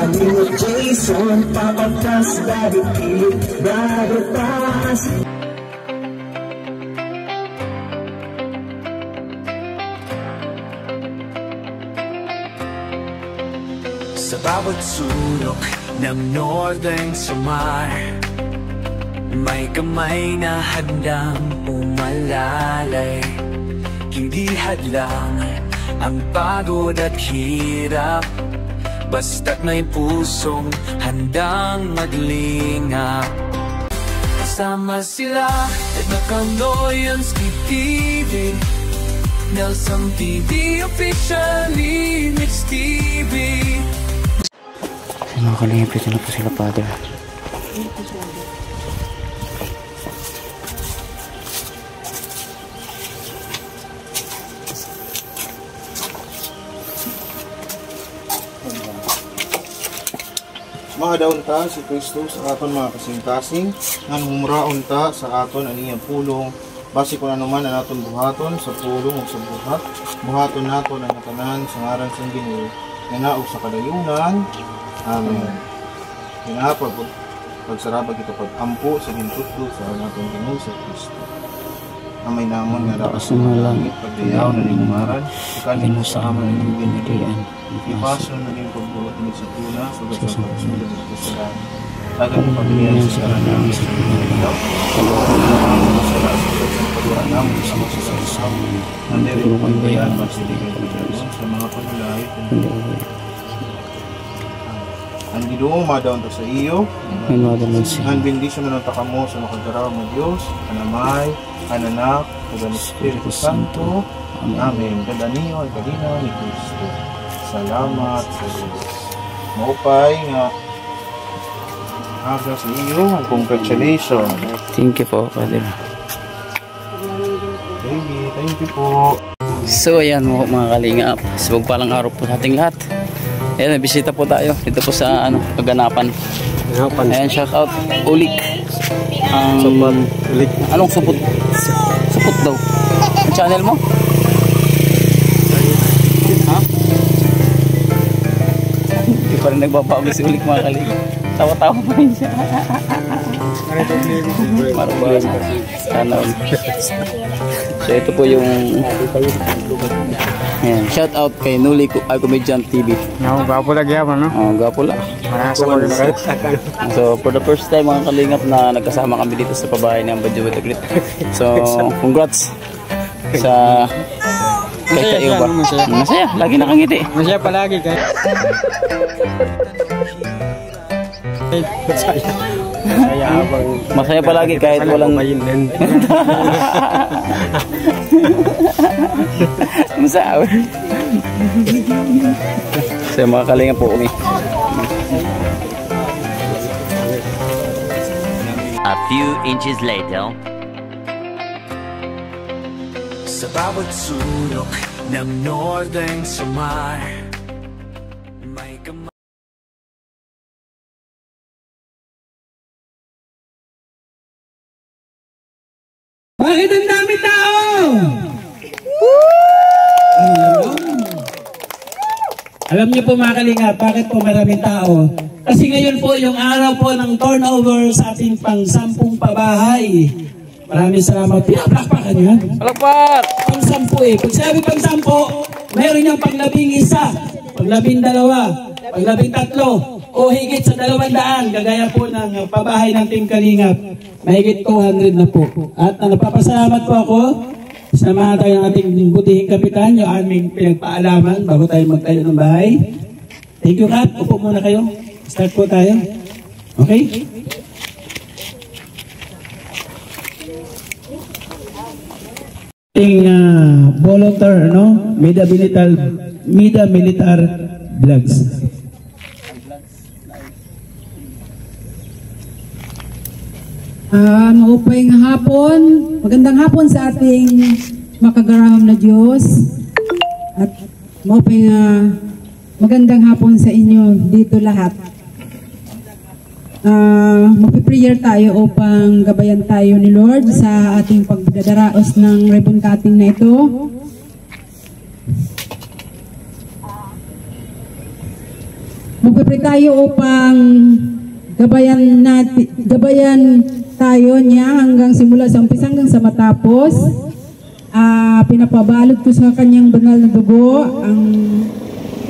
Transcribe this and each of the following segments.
Danilo Jason, Papa Cas, Daddy Philip, Brother Paz. Sa bawat sulok ng Northern Samar, may kamay na handang umalalay. Hindi hadlang ang pagod at hirap, basta't may pusong handang maglingap. Kasama sila Edna Candoyanski TV, Nelson TV, officially Mix TV. Mga kalingap, dito na po sila, Father. Mahadaon ta si Kristo sa aton mga kasing-kasing, ngan humraon ta sa aton aniyang pulong, base kung ano man ang aton buhaton sa pulong o sa buhaton naton ang tanan sa ngaran sa Ginoo, nga sa kadayunan. Amen. Pinapag pagsarabag ito pag-ampo sa gintutlo sa aton Ginoo sa Kristo. Amay namon nga dapat sa langit pagdayaw na ningumaran, ikanin mo sa aman ng binitian. Ipaso na rin pagbuhat ng sa tuna, sugat sa pagsulat ng kasalanan. Tagal ng pagdayaw sa karanang sa pagdayaw, kalookan namin sa sugat sa pagdayaw namin sa magsasasam. Nandirin mo ang bayan, magsiligay ko sa mga panulahit. Ang Ginoo madaon ta sa iyo, ang bendisyon mo ng takamo sa makagaraw ng Diyos, anamay, ananak, ang Espiritu Santo. Amen. Kadaniyo ay kadina ni Kristo. Salamat sa Diyos. Maupay nga aga sa iyo, congratulations. Thank you po, Father. Baby, thank you po. So ayan mga kalingap, sabog palang araw po sa ating lahat. Ayan, may bisita po tayo dito po sa kaganapan. Ayan, shout out Ulik. Ulik. Anong supot? Supot daw. Ang channel mo? Ha? Hindi pa rin nagbabago si Ulik mga kalingap. Tawa-tawa pa rin siya. Marubas. Sana. So ito po yung ayan, shout out kay Nuli Comedian TV. Gwapo lagi ako, no? Oh, gwapo lang. So for the first time mga kalingap na nagkasama kami dito sa pabahay ng Badyo with the Grit. So congrats sa kay Tayo ba? Masaya, lagi nakangiti. Masaya palagi kay. Masaya palagi kahit walang masaya. So mga kalingap po kami. A few inches later. Sa bawat sulok ng Northern Samar, may kamay. Bakit ang dami tao? Alam niyo po mga kalingap, bakit po maraming tao? Kasi ngayon po yung araw po ng turnover sa ating pang-sampung pabahay. Maraming salamat. Pinapalakpakan nyo yan. Palakpak! Pang-sampu eh. Pag sinabi pang-sampu, mayroon niyang pang-12, pang-12, pang-13, o higit sa 200, kagaya po ng pabahay ng Team Kalingap. Mahigit 200 na po. At napapasalamat po ako. Samahan tayo ng ating butihing kapitan, yung aming pinagpaalaman bago tayo magtayo ng bahay. Thank you, Kap. Upo muna kayo. Start po tayo. Okay? Ating volunteer, no? Mida Militar Vlogs. Maupay nga hapon, magandang hapon sa ating makagaraham na Diyos at maupay nga magandang hapon sa inyo dito lahat. Magpiprayer tayo upang gabayan tayo ni Lord sa ating pagdadaraos ng ribbon cutting na ito. magpipray tayo upang gabayan tayo niya hanggang simula sa umpisa hanggang sa matapos. Pinapabalot ko sa kanyang banal na dugo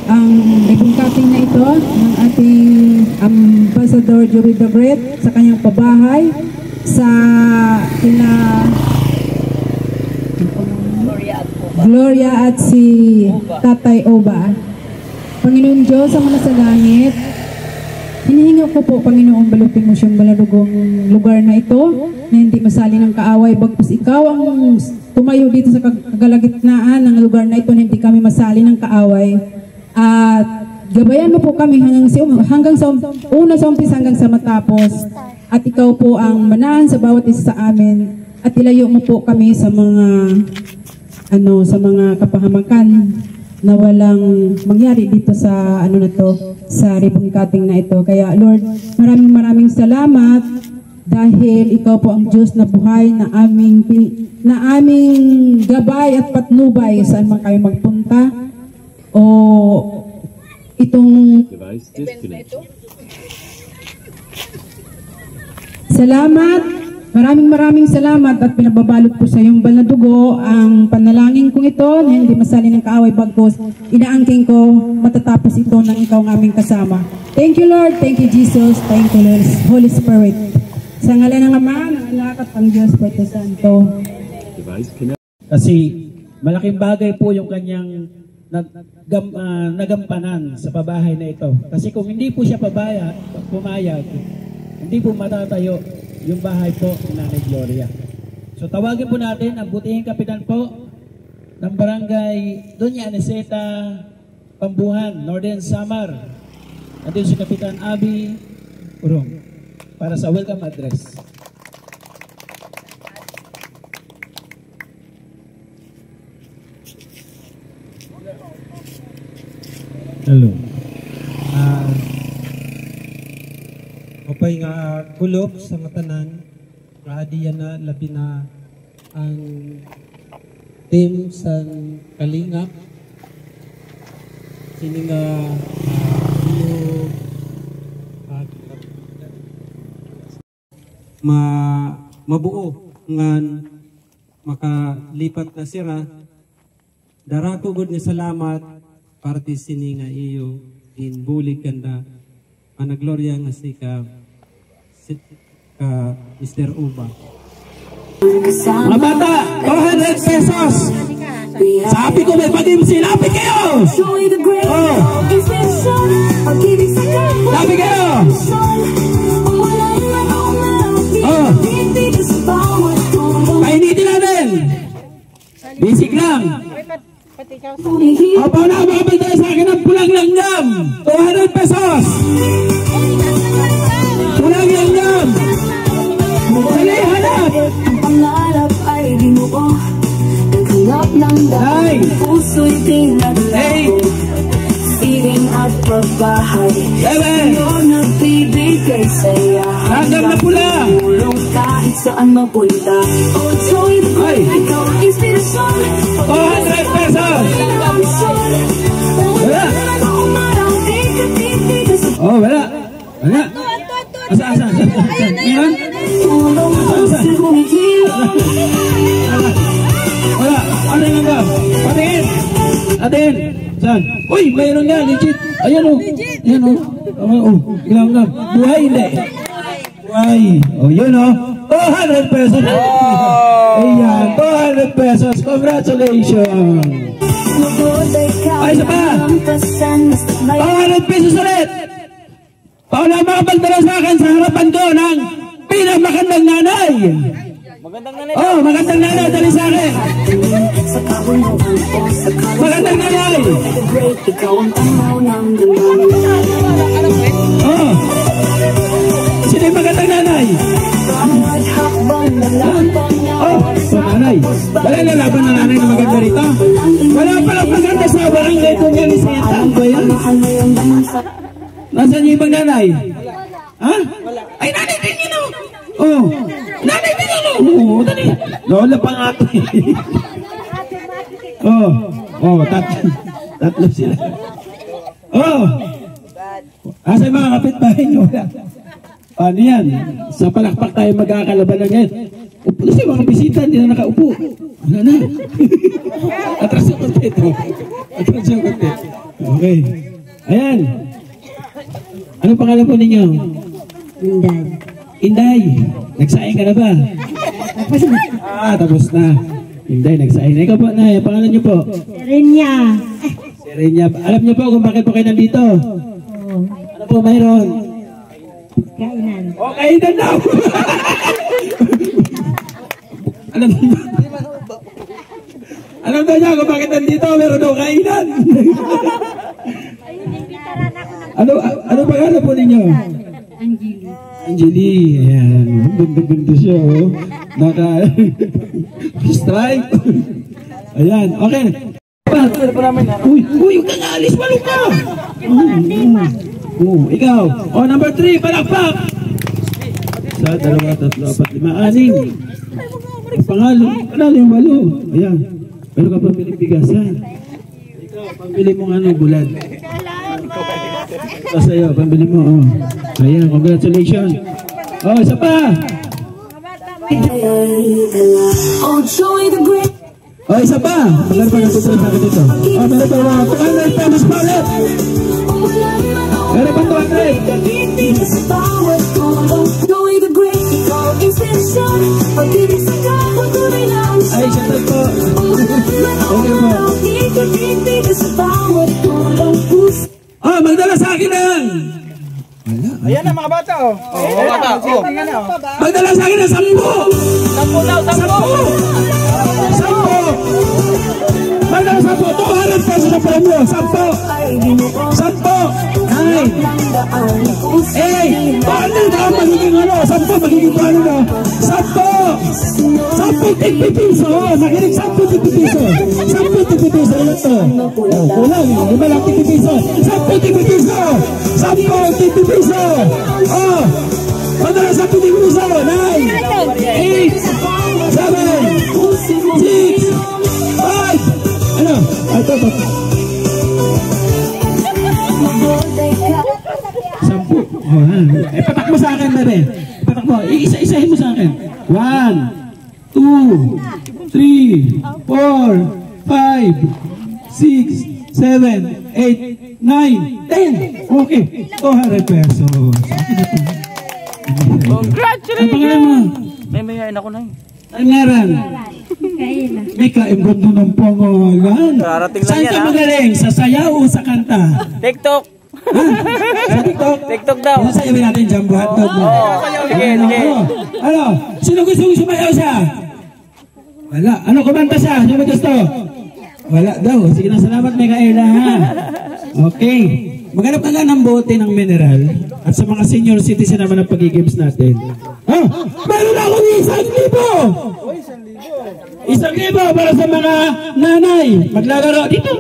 ang ribbon cutting na ito ng ating Ambassador Joey the Great sa kanyang pabahay sa Gloria at si Tatay Oba. Panginoon Diyos ang mga sa langit, hinihinga ko po, Panginoon, balutin mo siyang balarugong lugar na ito na hindi masali ng kaaway, bagkus ikaw ang tumayo dito sa kagalagitnaan ng lugar na ito na hindi kami masali ng kaaway. At gabayan mo po kami hanggang sa umpisa hanggang sa matapos. At ikaw po ang manahan sa bawat isa sa amin. At ilayo mo po kami sa mga kapahamakan na walang mangyari dito sa sa ribbon cutting na ito. Kaya Lord, maraming salamat dahil ikaw po ang Diyos na buhay na aming gabay at patnubay saan man kami magpunta o itong salamat. Maraming salamat at pinababalot po sa iyong banal na dugo ang panalangin kong ito na hindi masali ng kaaway, bagkus inaangking ko matatapos ito ng ikaw ng aming kasama. Thank you Lord, thank you Jesus, thank you Lord, Holy Spirit. Sa ngalan ng Ama, ng Anak at ang Diyos Espiritu Santo. Kasi malaking bagay po yung kanyang nagampanan sa pabahay na ito. Kasi kung hindi po siya pumayag, hindi po matatayo yung bahay po ni Nanay Gloria. So tawagin po natin ang butihing kapitan po ng barangay Doña Aniseta, Pambuhan, Northern Samar. Nandito si Kapitan Abby Urong para sa welcome address. Hello. Opay nga kulop sa matanan, raadiyan na labi na ang team sa Kalingap. Sini nga mabuo ngan makalipat na sira. Darako gud ni salamat parte sini nga iyo in bulig kanda ana Gloria nga si ka Mr. Uba. Mga bata, 200 pesos. Sabi ko may pag-im sinabi kayo. Oh. Sabi kayo. Oh. Painitin natin. Basic lang. Opo na, makapagdala sa akin ng pulang langgam. 200 pesos. Pulang langgam. Dali, hanap. Ang pangarap ay dinuo. Naghanap ng dahil puso'y tinaglago. Piling at pagbahay. Ngayon nagbibigay saya. Langgam na pula. Tulong kahit saan mapunta. Oh, joy the great. Ikaw ang inspirasyon. 200 pesos. Wala. Oh, wala. Wala. Asa. Meron? Wala. Ano yung langgam? Patingin. Saan? Uy, mayroon nga. Legit. Ayan o. Ayan o. Langgam. Buhay hindi. Buhay. O, yun o. 200 pesos. Ayan. 200 pesos. Congratulations. Ay, isa pa. 200 pesos ulit. Paula makapagdala sa akin sa harapan ko ng pinakamagandang nanay. Magandang nanay. Oh, magandang nanay. Dali sa akin. Magandang nanay. Oh. Sino yung magandang nanay? Oh, nanay. Wala lalaban na nanay na maganda rito. Wala palang maganda sa barangay kung yan isita. Ano ba yan? Nasaan yung ibang nanay? Ha? Ay, nanay din yun o. Oh, nanay din yun o. Oo, dali. Lola pa nga ito. Oh, tatlo sila. Oh. Asa yung mga kapitbahay nyo? Paano yan? Sa palakpak tayo magkakalaban na yan. Upo na siya mga bisita, hindi na nakaupo. Wala na. Atras yung konti ito. Atras yung konti. Okay. Ayan. Anong pangalan po ninyo? Inday. Inday. Nagsaing ka na ba? Tapos na. Tapos na. Inday, nagsaing na. Ikaw po, Nay. Pangalan niyo po? Serenya. Serenya. Alam niyo po kung bakit po kayo nandito? Ano po mayroon? Kainan. O, kainan daw! Alam daw niya kung bakit nandito, meron daw kainan. Ano pangalan po ninyo? Angeli. Angeli, ayan. Ganda siya, oh. Naka-strike. Ayan, okay. Uy, huwag kang alis, balong ka! Ikaw. Number 3, palakpak! Sa 2, 3, 4, 5, 6. Ang panalo yung walo. Ayan. Pero ka pambili bigasan. Ikaw, pambili mong bulan. Ito sa'yo, pambili mo. Ayan, congratulations. Isa pa. Isa pa. Magkano pa natutunan sa akin dito? Meron pa mga 200 pesos pa ulit. Meron pa 200. Ay, shoutout po. Magdala sa akin lang. Ayan na mga bata, oh. Magdala sa akin ng 10. 10 daw, 10. Magdala 10. 200 pesos sa premyo. 10. 10. Paano na magiging 10 magiging paano na? 10 tigpipiso. Nakinig 10 tigpipiso. 10 tigpipiso. Ilan to? Kulang. Iba lang tigpipiso. 10 tigpipiso. 10 tigpipiso. Magdala 10 tigpipiso. 9, 8, 7, 6, 5. Ano? Ito. 10. Patak mo sa akin, bebe. Patak mo. Isa-isahin mo sa akin. 1, 2, 3, 4, 5, 6, 7, 8, 9, 10. Okay. 200 pesos. Congratulations! Ang pangalan mo? May mayayain ako na eh. Ang ngaran? Kaila. Mika, imbog mo ng pangalan. Darating lang Saan yan, ka magaling? Sa sayaw o sa kanta? TikTok! Sa TikTok? TikTok daw. Sayawin natin dyan, buhat daw mo. Sige. Ano? Sino gusto sumayaw siya? Wala. Ano, kumanta siya? Sino gusto? Wala daw. Sige na, salamat Mikaela, ha? Okay. Maghanap ka lang ng bote ng mineral at sa mga senior citizen naman ang pag-games natin. Meron akong 1,000! 1,000 para sa mga nanay. Maglalaro dito.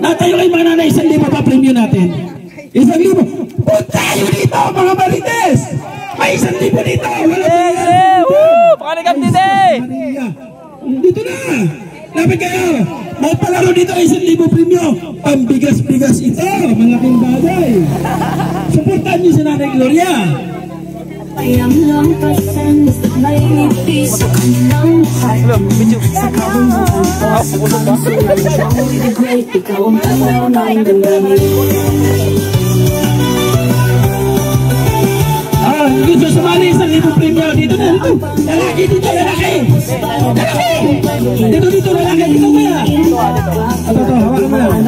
Natayo kayo mga nanay, 1,000 pa premyo natin. 1,000. Punta kayo dito, mga marites! May 1,000 dito! Pakaligam dito eh! Dito na! Lapit kayo! May palaro dito ay 1,000 premyo. Pambigas-bigas ito. Malaking bagay. Supportan niyo si Nanay Gloria. Ayang lampasan, may ipis sa kanilang buhay. Sa kabunuan, ikaw ay the great, ikaw ang pangunahing damdamin. Gusto sumali 1,000 premyo. Dito na, dito. Lalaki dito, lalaki. Lalaki. Dito, lalaki. Dito kaya. Ito, hawakan mo lang.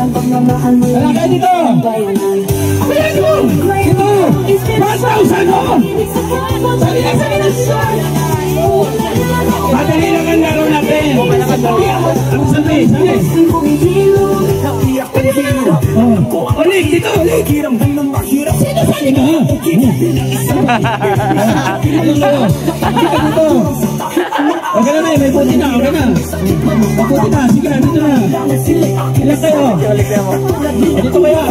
Lalaki dito. Ayan mo. Dito. 1,000 mo. Sali na. Madali lang ang laro natin. Sali. Ulit, dito. Sino sali ka, ha? Okay na, may buti na, okay na. Mabuti na, sige na, dito na. Ilan kayo? Dito kaya.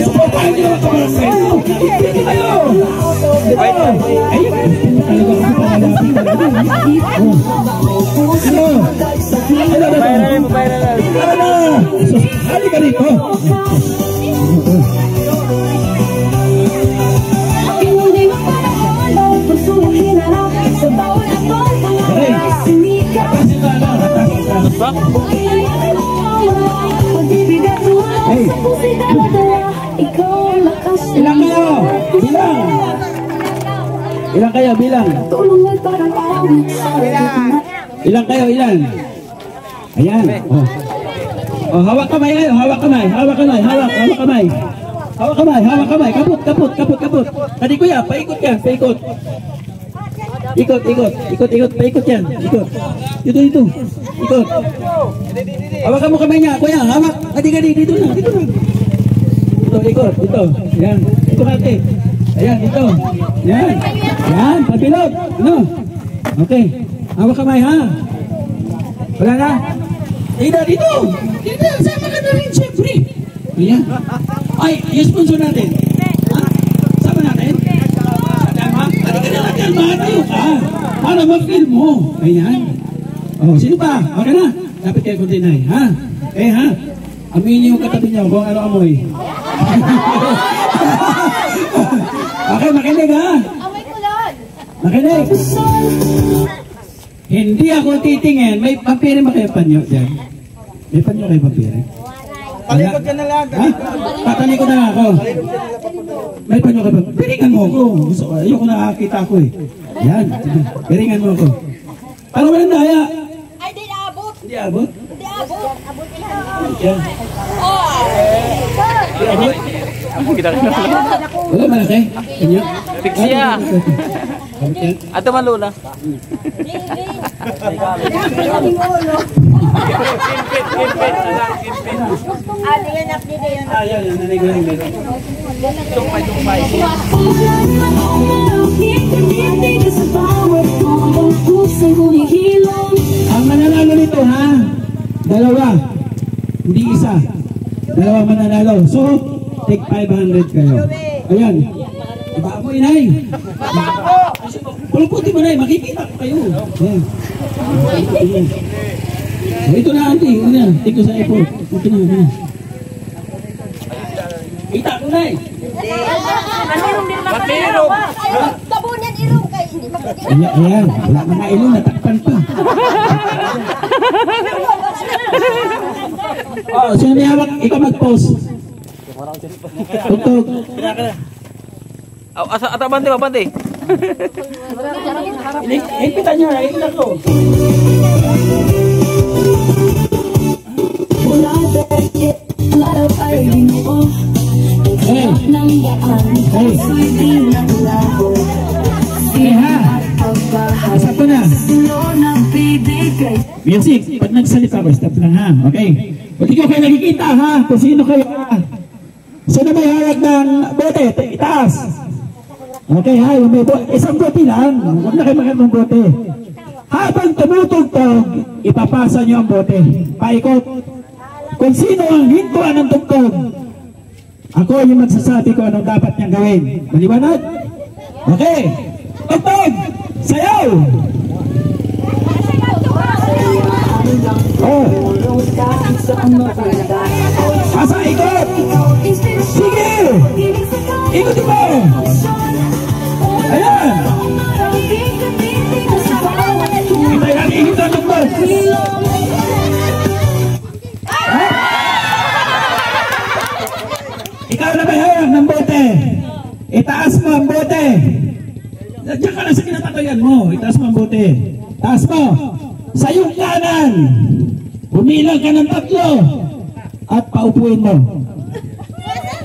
Supportahan nyo ang kabarangay. Dito kayo. Dito. Ano? Halika dito. ba? Hey. Ilang kayo? Bilang. Ilang kayo? Bilang. Ilang kayo? Ilan? Ayan. Oh. Oh, hawak kamay kayo. Hawak kamay. Hawak kamay. Hawak kamay. Hawak kamay. Hawak kamay. Kaput. Tadi kuya, paikot yan. Paikot. Ikot. Paikot yan. Ikot. Itu. Ikut. Hawak mo kamay niya, kuya. Hawak. Gadi. Dito na. Ito, ikot. Ito. Yan. Ito kate. Ayan, ito. Yan. Yan. Pabilog. Ano? Okay. Hawak kamay, ha? Wala na? Dito. Sama ka na rin, siyempre. Ayan. Ay, yung sponsor natin. Ha? Sama natin? Kalma? Kalma tayo ka. Para mag-feel mo. Ayan. Oh, sino pa? Okay na. Dapat kayo kuntinay, ha? Ha? Aminin yung katabi niyo kung ano amoy. Okay, makinig, ha? Makinig. Hindi ako titingin. May pampirin ba kayo panyo dyan? May panyo kayo pampirin? Talikod ka na lang. Tatalikod na ako. May panyo kayo pampirin? Piringan mo ako. Ayoko nakakita ako eh. Yan. Piringan mo ako. Para walang daya. Hindi abot. Hindi abot? Hindi abot. Yan. Hindi abot? Wala malaki? Kanyo? Piksya. Ato man lula. Ang mananalo nito, ha? Dalawa. Hindi isa. Dalawa mananalo. So, take 500 kayo. Ayan. Iba mo, inay. Pulputi mo, inay. Makikita ko kayo. Ayan. Ito na, auntie. Ito na. Ito sa airport. Ito na. Kita ko, inay. Matirong. Tabunan irong kayo. Hindi makikita. Ayan. Wala mga ilong. Natakpan pa. Oh, sino may hawak? Ikaw mag-post. Tugtog. Ata bante. Ipitan nyo na, ipitan ko. Asa ko na. Music, pag nagsalita ko, stop lang, ha? Okay. Pati ko kayo nakikita, ha? Kung sino kayo, ha? Sino may hawak ng bote? Itaas. Okay, ha? Isang bote lang. Huwag na kayo magandang ng bote. Habang tumutugtog, ipapasa nyo ang bote. Paikot. Kung sino ang hintuan ng tugtog, ako yung magsasabi ko anong dapat niyang gawin. Maliwanag? Okay. Tugtog! Sayaw! Oh. Asa, ikot! Sige! Ikot mo! Ayan! Hintay natin, hintay ng bus! Ikaw na may hawak ng bote! Itaas mo ang bote! Diyan ka na sa kinatatayan mo. Itaas mo ang bote. Taas mo! Sa iyong kanan, humilang ka ng 3 at paupuin mo.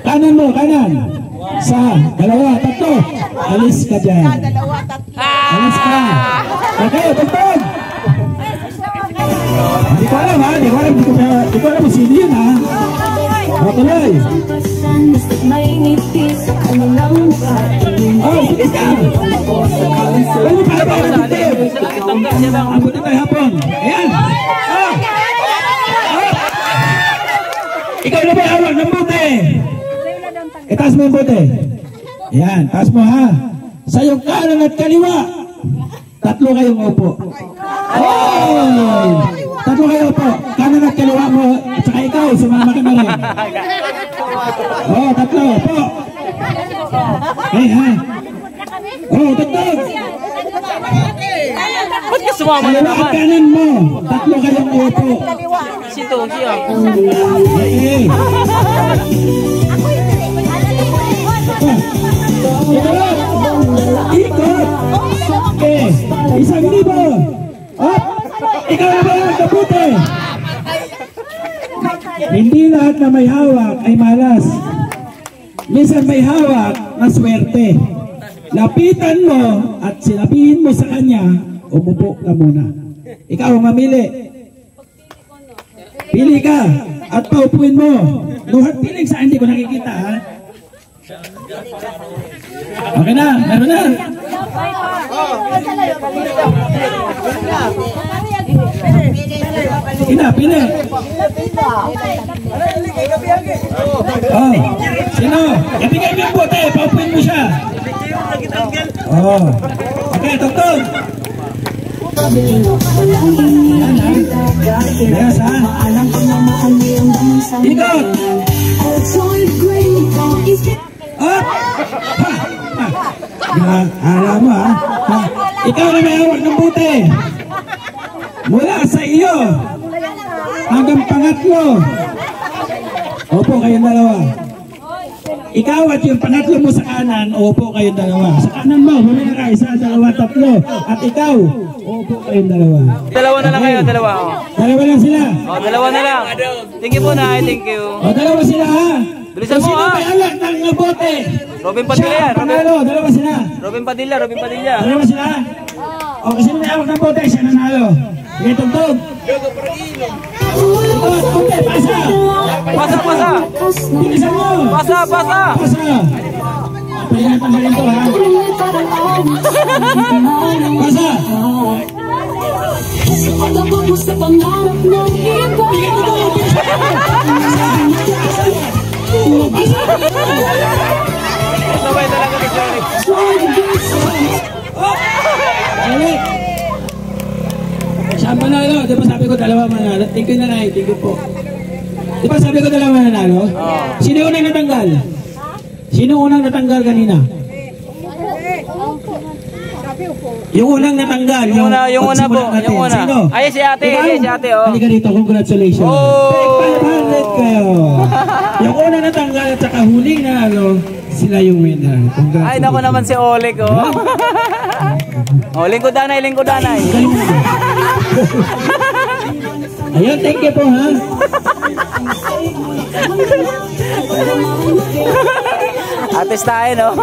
Kanan mo, kanan. Sa 2, 3. Alis ka dyan. Alis ka. Okay, tugtog. Hindi ko alam, ha? Hindi ko alam kung sino yun, ha? Matuloy. Oh, sige ka. Pwede pa ba ang dito? Ang buti tayo hapon. Ayan. Ikaw na may hawak ng bote. Itaas mo yung bote. Ayan, taas mo, ha. Sa iyong kanan at kaliwa, 3 kayong upo. Oh! 3 kayo upo. Kanan at kaliwa mo, at saka ikaw, sumama ka na rin. Oh, 3 upo. Hey, ha. Oh, tugtog. sumama na naman. Kanan mo. Tatlo kayong upo. Sito, siya. Okay. Ikot. Okay. 1,000. Up. Ikaw na ba yung kaputi? Hindi lahat na may hawak ay malas. Minsan may hawak na swerte. Lapitan mo at sinabihin mo sa kanya, umupo ka muna. Ikaw ang mamili. Pili ka at paupuin mo. Luhat piling sa hindi ko nakikita, ha? Okay na, meron na. Pili. Oh, sino? Ibigay mo yung bote, paupuin mo siya. Oh. Okay, tugtog. Yes, ha? Ikot. Up. Alam mo, ha? Ikaw na may hawak ng bote. Mula sa iyo hanggang pangatlo. Opo kayong dalawa. Ikaw at yung pangatlo mo sa kanan, opo kayong dalawa. Sa kanan mo, muna ka, isa, dalawa, tatlo. At ikaw, opo kayong dalawa. Dalawa na lang kayo, dalawa. Dalawa lang sila. Oh, dalawa na lang. Thank you po na, thank you. O, dalawa sila, ha? Bilisan mo, ha? Sino may alak ng bote? Robin Padilla yan. Dalawa sila. Robin Padilla. Dalawa sila. O, kasi may alak ng bote, siya nanalo. Sige, tugtog. Okay, pasa. Bilisan mo. Pasa. Tanggalin to, ha? Pasa. Sabay talaga ni Johnny. Balik. Siya manalo. Di ba sabi ko dalawa manalo? Thank you na lang. Thank you po. Di ba sabi ko dalawa manalo? Sino unang natanggal? Sino unang natanggal kanina? Yung unang natanggal. Yung una po. Sino? Ay, si ate. Oh. Halika dito. Congratulations. Take 500 kayo. Yung unang natanggal at saka huling na sila yung winner. Ay, naku naman si Oleg, oh. Oh, lingkod danay. Ayun, thank you po, ha? Ates tayo, no?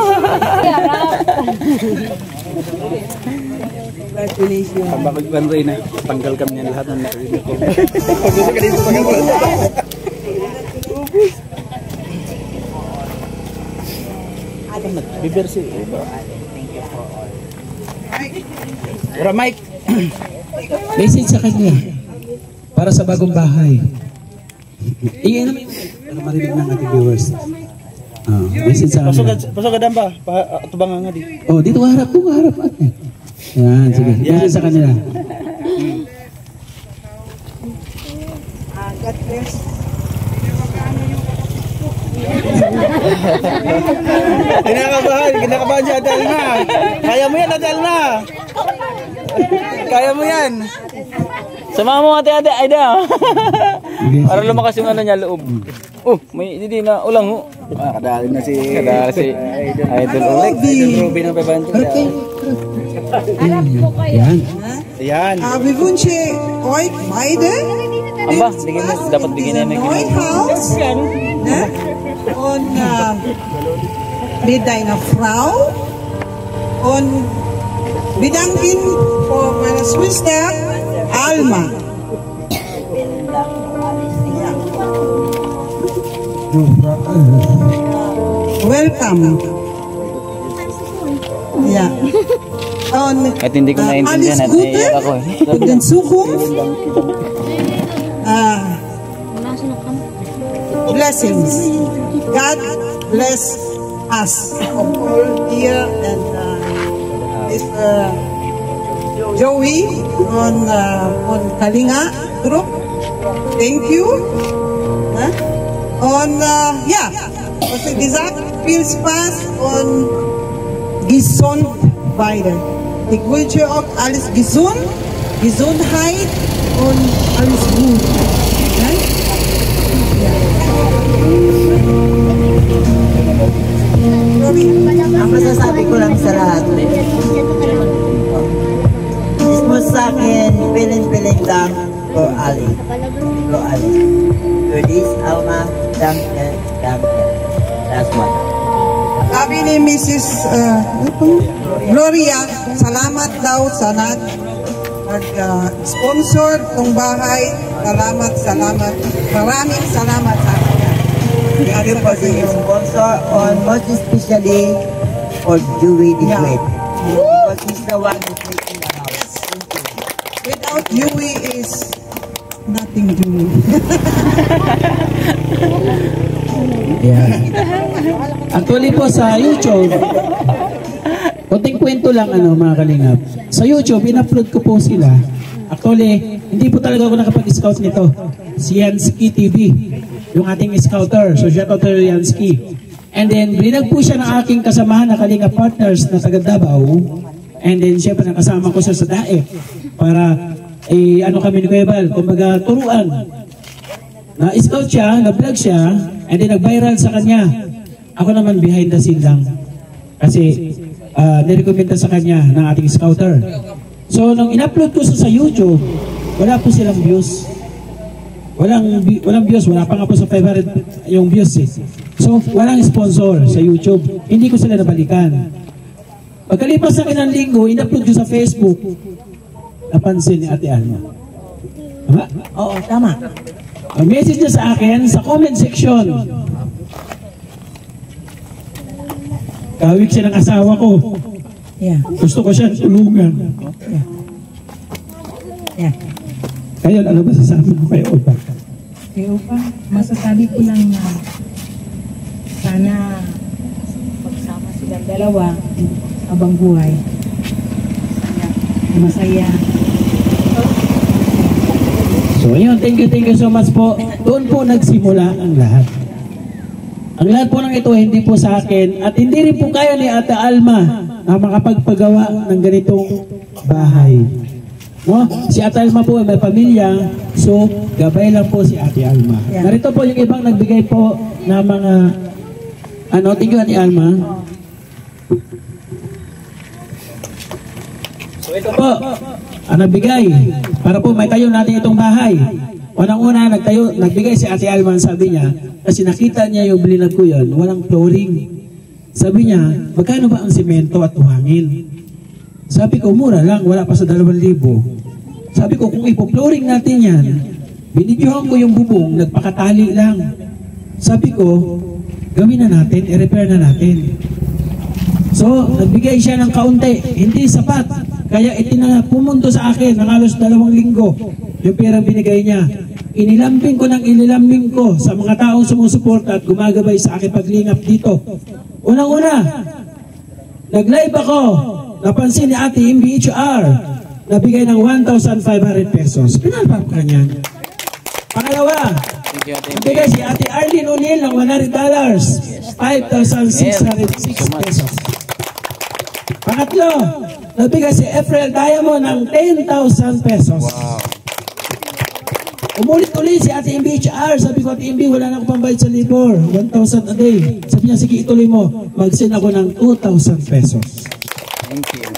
Congratulations. Pambakagban rin na. Tanggal kami niyan lahat ng nakarinig ko. Bibersi. Mike. Message sa kanya para sa bagong bahay. Iyan naman para marinig ng ating viewers. Message sa kanya. Pasogadan ba? Tubangan nga di. Oh, dito harap po, harap. Yan, sige. Message sa kanila. God bless. Kinakabahan siya, Adelna. Kaya mo yan, Adelna. Kaya mo yan. Sama mo ate Aida. Para lumakas yung ano niya loob. Oh, may hindi na ulang ho. Kadali na si Idol Oleg. Idol Robin ang pabanto. Yan. Yan. Wir wünschen euch beide Amba, dapat bigyan na neuen Haus, ne? Und mit deiner Frau und bedanken für meine Schwester Alma. Welcome. Ja. Und kahit hindi ko naiintindihan at naiiyak ako eh. für den Zukunft. Blessings. God bless us all here and Joey on Kalinga Group. Thank you. Und ja, was ich gesagt, viel Spaß und gesund beide. Ich wünsche euch alles gesund, Gesundheit und alles gut. Okay? Ang masasabi ko lang sa lahat, mismo sa akin, piling-piling lang ko Ali. Ko Ali. Goodies, Alma, Dampen. That's one. Sabi ni Mrs. Gloria, salamat daw sa nag-sponsor ng bahay. Salamat. Maraming salamat sa kanya. Thank you for the sponsor on most especially for Dewey the Great. Because he's the one who's making the house. Without Dewey is nothing Dewey. Actually po sa YouTube, konting kwento lang mga kalingap. Sa YouTube, in-upload ko po sila. Actually, hindi po talaga ako nakapag-scout nito. Si Yansky TV, yung ating scouter. So, shout out to Yansky. And then, binag po siya ng aking kasamahan na kalingap partners na taga Davao. And then, syempre, nakasama ko siya sa DAE. Para, kami ni Kuya Bal, kumbaga, turuan. Na-scout siya, na-vlog siya, and then nag-viral sa kanya. Ako naman behind the scene lang. Kasi, nirekomenda sa kanya ng ating scouter. So, nung in-upload ko sa YouTube, wala po silang views. Walang views, wala pa nga po sa 500 yung views eh. So, walang sponsor sa YouTube. Hindi ko sila nabalikan. Pagkalipas ng ilang linggo, in-upload ko sa Facebook, napansin ni Ate Alma. Tama? Oo, tama. Ang message niya sa akin, sa comment section, kawik siya ng asawa ko. Yeah. Gusto ko siya tulungan. Yeah. Kayo, ano ba sasabi mo kay Opa? Kay Opa, masasabi ko lang na sana pagsama silang dalawa habang buhay. Sana masaya. So ayun, thank you so much po. Doon po nagsimula ang lahat. Ang lahat po ng ito hindi po sa akin at hindi rin po kayo ni Ate Alma na makapagpagawa ng ganitong bahay. No? Si Ate Alma po ay may pamilya, so gabay lang po si Ate Alma. Yeah. Narito po yung ibang nagbigay po na mga thank you Ate Alma. So ito po, ang nagbigay para po may tayo natin itong bahay. Unang-una nagbigay si Ate Alma, sabi niya, kasi nakita niya yung bilinag ko yun, walang flooring. Sabi niya, magkano ba ang simento at buhangin? Sabi ko, mura lang, wala pa sa 2,000. Sabi ko, kung ipo-flooring natin yan, binibiyuhan ko yung bubong, nagpakatali lang. Sabi ko, gawin na natin, i-repair na natin. So, nagbigay siya ng kaunti, hindi sapat. Kaya pumunto sa akin ng halos 2 linggo yung perang binigay niya. Inilambing ko sa mga taong sumusuporta at gumagabay sa akin paglingap dito. Unang-una, nag-live ako, napansin ni Ate MBHR, nabigay ng 1,500 pesos. Pinalpap ka niyan. Pangalawa, nabigay si Ate Arlene O'Neill ng $100, 5,606 pesos. Pangatlo, nabigay si Efrael Diamond ng 10,000 pesos. Wow. Umulit-ulit si Ate MBHR. Sabi ko, Ate MB, wala na akong pambayad sa labor. 1,000 a day. Sabi niya, sige, ituloy mo. Mag-send ako ng 2,000 pesos. Thank you.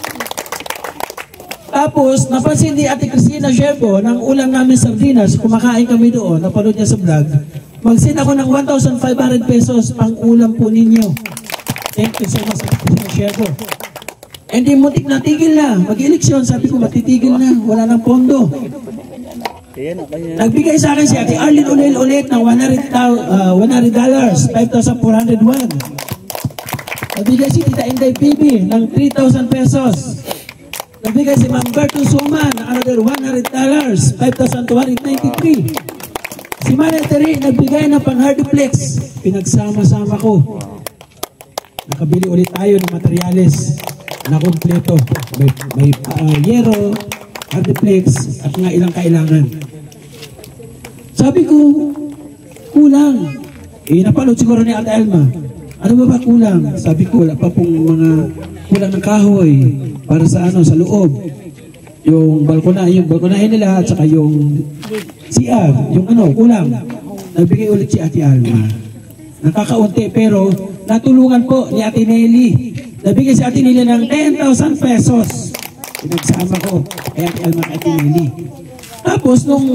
Tapos, napansin ni Ate Cristina Sherbo ng ulam namin sardinas. Kumakain kami doon. Napanood niya sa vlog. Mag-send ako ng 1,500 pesos pang ulam po ninyo. Thank you so much, Ate Cristina Sherbo. Hindi mutik na, tigil na. Mag-eleksyon, sabi ko, matitigil na. Wala nang pondo. Nagbigay sa akin si Ate Arlene O'Neill ulit ng $100, 5,401. Nagbigay si Tita Inday PB ng 3,000 pesos. Nagbigay si Ma'am Berto Suman ng another $100, 5,293. Si Manel Terry nagbigay ng pang-hardiplex. Pinagsama-sama ko. Nakabili ulit tayo ng materyales na kompleto. May yero, hardiplex, at nga ilang kailangan. Sabi ko, kulang. Napanood siguro ni Ate Alma. Ano ba kulang? Sabi ko, wala pa pong mga kulang ng kahoy para sa sa loob. yung balkonahin nila at saka yung CR, yung kulang. Nagbigay ulit si Ate Alma. Nakakaunti pero natulungan po ni Ate Nelly. Nabigay si Ate Nelly ng 10,000 pesos. Pinagsama ko kay Ate Alma kay Ate Nelly. Tapos nung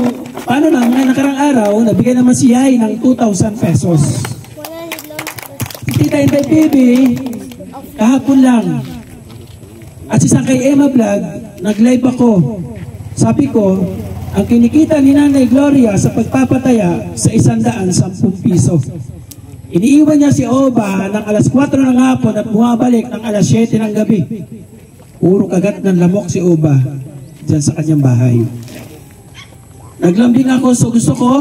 nakarang araw, nabigay naman si Yay ng 2,000 pesos. Tita Inday Baby, kahapon lang. At isang kay Emma Vlog, nag-live ako. Sabi ko, ang kinikita ni Nanay Gloria sa pagpapataya sa 110 piso. Iniiwan niya si Oba ng alas 4 ng hapon at bumabalik ng alas 7 ng gabi. Puro kagat ng lamok si Oba dyan sa kanyang bahay. Naglambing ako, so gusto ko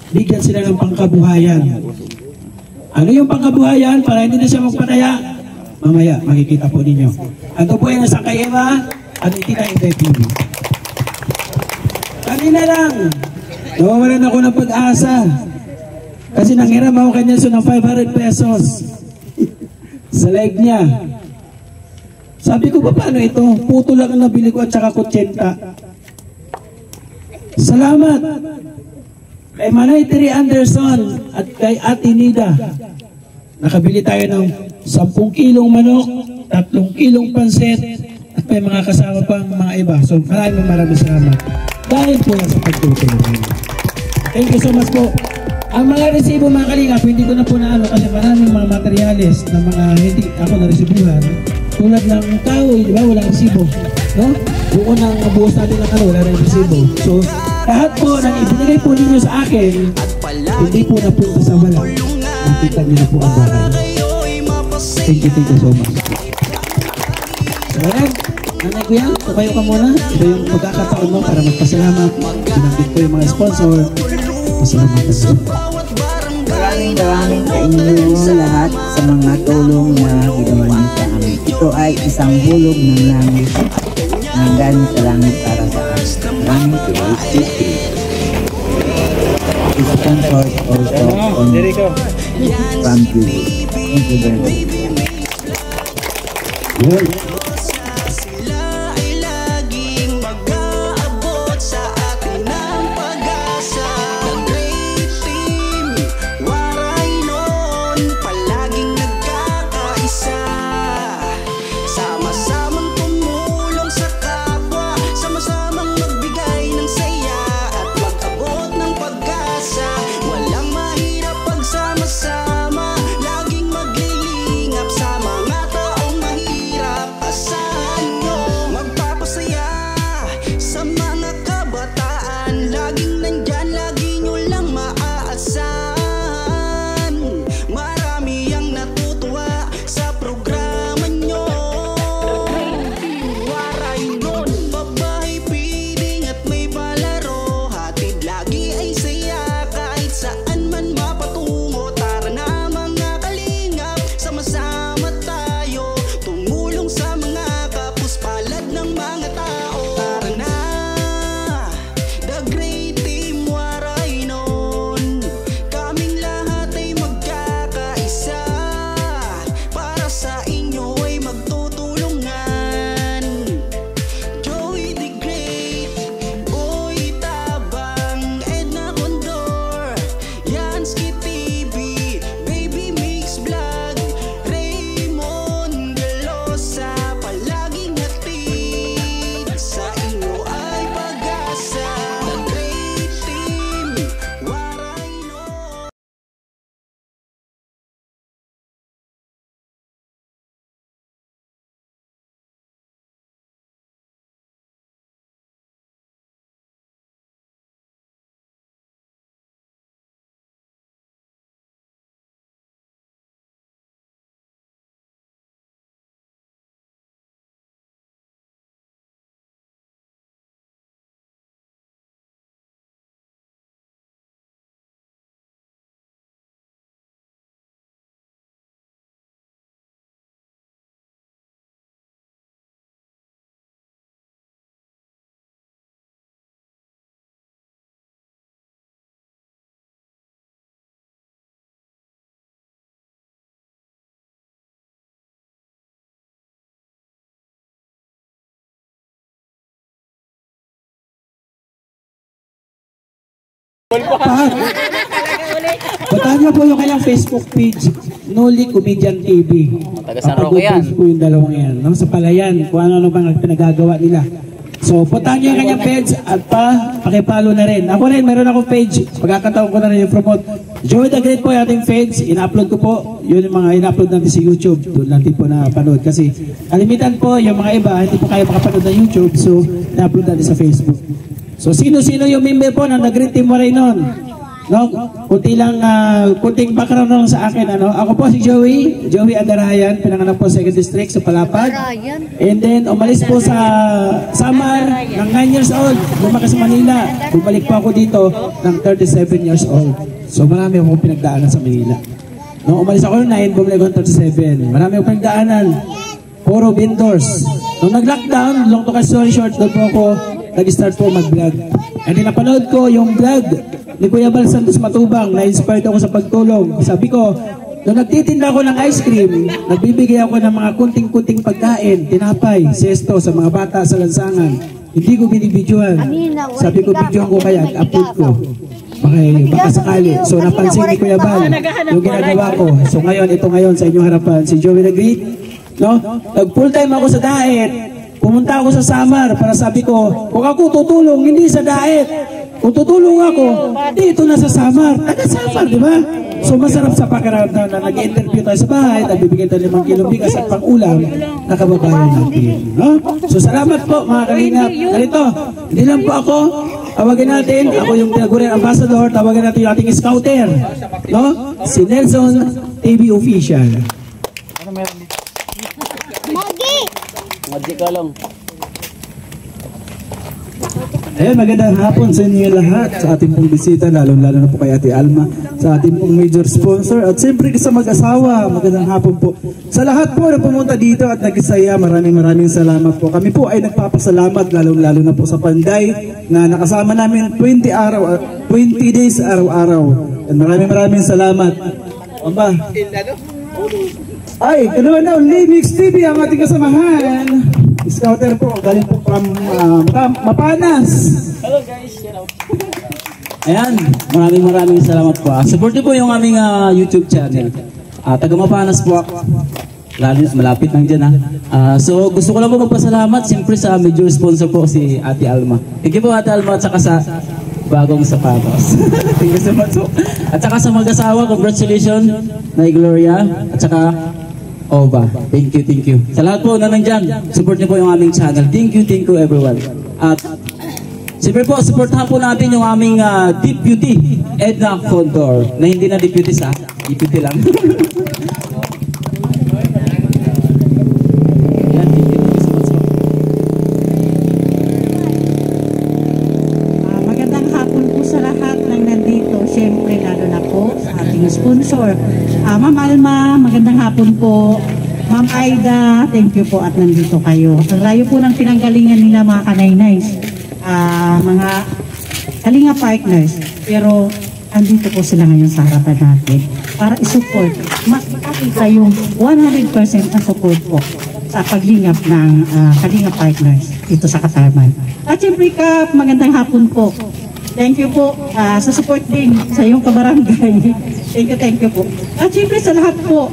bigyan sila ng pangkabuhayan. Ano yung pangkabuhayan? Para hindi na siya magpataya, mamaya makikita po ninyo. Ito po ay nasa kay Eva at Tita Inday TV. Kanina lang, nawawalan ako ng pag-asa. Kasi nanghiram ako kanya ng 500 pesos sa live niya. Sabi ko, paano ito? Puto lang ang nabili ko at saka kutsenta. Salamat kay Manay Terry Anderson at kay Ate Nida. Nakabili tayo ng 10 kilong manok, 3 kilong pansit, at may mga kasama pang mga iba. So maraming salamat. Dahil po yan sa pagtutulong. Thank you so much po. Ang mga resibo mga kalingap, hindi ko na po naano kasi maraming mga materyales na mga hindi ako naresibuhan. Tulad ng kahoy, di ba? Walang resibo. No? Buo nang buhos natin ng wala rin resibo. So, lahat po nang ibinigay po ninyo sa akin, hindi po na po sa wala. Nakita niyo na po ang bahay. Thank you so much. So, nanay ko yan, tumayo ka muna. Ito yung pagkakataon mo para magpasalamat. Binanggit ko yung mga sponsor. Pasalamat ka sa Maraming sa inyo lahat sa mga tulong na ginawa niyo sa amin. Ito ay isang hulog ng langit na galing sa langit para sa amin. Maraming salamat. Sponsors also from you. Thank you very much. Puntahan niyo po yung kanyang Facebook page, Noli Comedian TV. Taga San Roque yan. Po yung dalawang yan. No? Sa Palayan, kung ano bang pinagagawa nila. So, puntahan niyo yung kanyang page at pakipalo na rin. Ako rin, meron akong page. Pagkakataon ko na rin yung promote. Joey the Great po yung ating page. In-upload ko po. Yun yung mga in-upload natin sa YouTube. Doon natin po napanood. Kasi kalimitan po yung mga iba, hindi po kaya makapanood na YouTube. So, in-upload natin sa Facebook. So, sino-sino yung member po ng The Great Team Waray nun? No? Kunting background lang sa akin. Ano? Ako po si Joey Andarayan, pinanganak po sa 2nd District sa Palapag. And then umalis po sa Samar ng 9 years old, lumakas sa Manila. Bumalik po ako dito ng 37 years old. So marami akong pinagdaanan sa Manila. Nung umalis ako ng 9, bumalik ako ng 37. Marami akong pinagdaanan. Puro vendors. Nung nag-lockdown, long to cut story short, doon po ako nag-start po mag-vlog. And then napanood ko yung vlog ni Kuya Bal Santos Matubang, na-inspired ako sa pagtulong. Sabi ko, nung nagtitinda ako ng ice cream, nagbibigay ako ng mga kunting-kunting pagkain, tinapay, sesto sa mga bata sa lansangan. Hindi ko binibidyohan. Sabi ko, bidyohan ko kaya at upload ko. Baka sakali. So napansin ni Kuya Bal yung ginagawa ko. So ngayon, ito ngayon sa inyong harapan, si Joey the Great. No? Nag-full time ako sa diet. Pumunta ako sa Samar para sabi ko, kung ako tutulong, hindi sa diet. Kung tutulong ako, dito na sa Samar. Taga-Samar, di ba? So masarap sa pakiramdam na nag-interview tayo sa bahay, nagbibigay tayo 5 kilong bigas at pang-ulam na kababayan natin. No? So salamat po mga kalingap. Ganito, hindi lang po ako. Tawagin natin, ako yung Tinagurian Ambassador, tawagin natin yung ating scouter. No? Si Nelson TV Official. Ano meron dito? Magi ka lang. Ayan, magandang hapon sa inyo lahat, sa ating pong bisita, lalo-lalo na po kay Ate Alma, sa ating pong major sponsor, at siyempre sa mag-asawa, magandang hapon po. Sa lahat po na pumunta dito at nag-isaya, maraming salamat po. Kami po ay nagpapasalamat, lalo-lalo na po sa Panday, na nakasama namin 20 days araw-araw. At maraming salamat. Aba. Ay, kanaman na, Limix TV ang ating kasamahan. Scouter po, galing po from Mapanas. Hello guys, shout out. Ayan, maraming salamat po. Support niyo po yung aming YouTube channel. Taga Mapanas po ako. Malapit lang dyan ha. So gusto ko lang po magpasalamat siyempre sa major sponsor po si Ate Alma. Thank you po Ate Alma at saka sa bagong sapatos. Thank you so much po. At saka sa mag-asawa, congratulations na Gloria at saka Oba. Thank you. Sa lahat po na nandyan, support niyo po yung aming channel. Thank you everyone. At siyempre po, supportahan po natin yung aming deputy, Edna Condor, na hindi na deputy sa, deputy lang. Magandang hapon po sa lahat ng nandito. Siyempre, lalo na po sa ating sponsor. Ma'am Alma, magandang hapon po. Ma'am Aida, thank you po at nandito kayo. Ang layo po ng pinanggalingan nila mga kanaynays, mga kalinga partners. Pero andito po sila ngayon sa harapan natin para isupport. Mas makakita yung 100% na support po sa paglingap ng kalinga partners dito sa Katarman. At siyempre Kap, magandang hapon po. Thank you po sa support din sa iyong kabarangay. Thank you po. At siyempre sa lahat po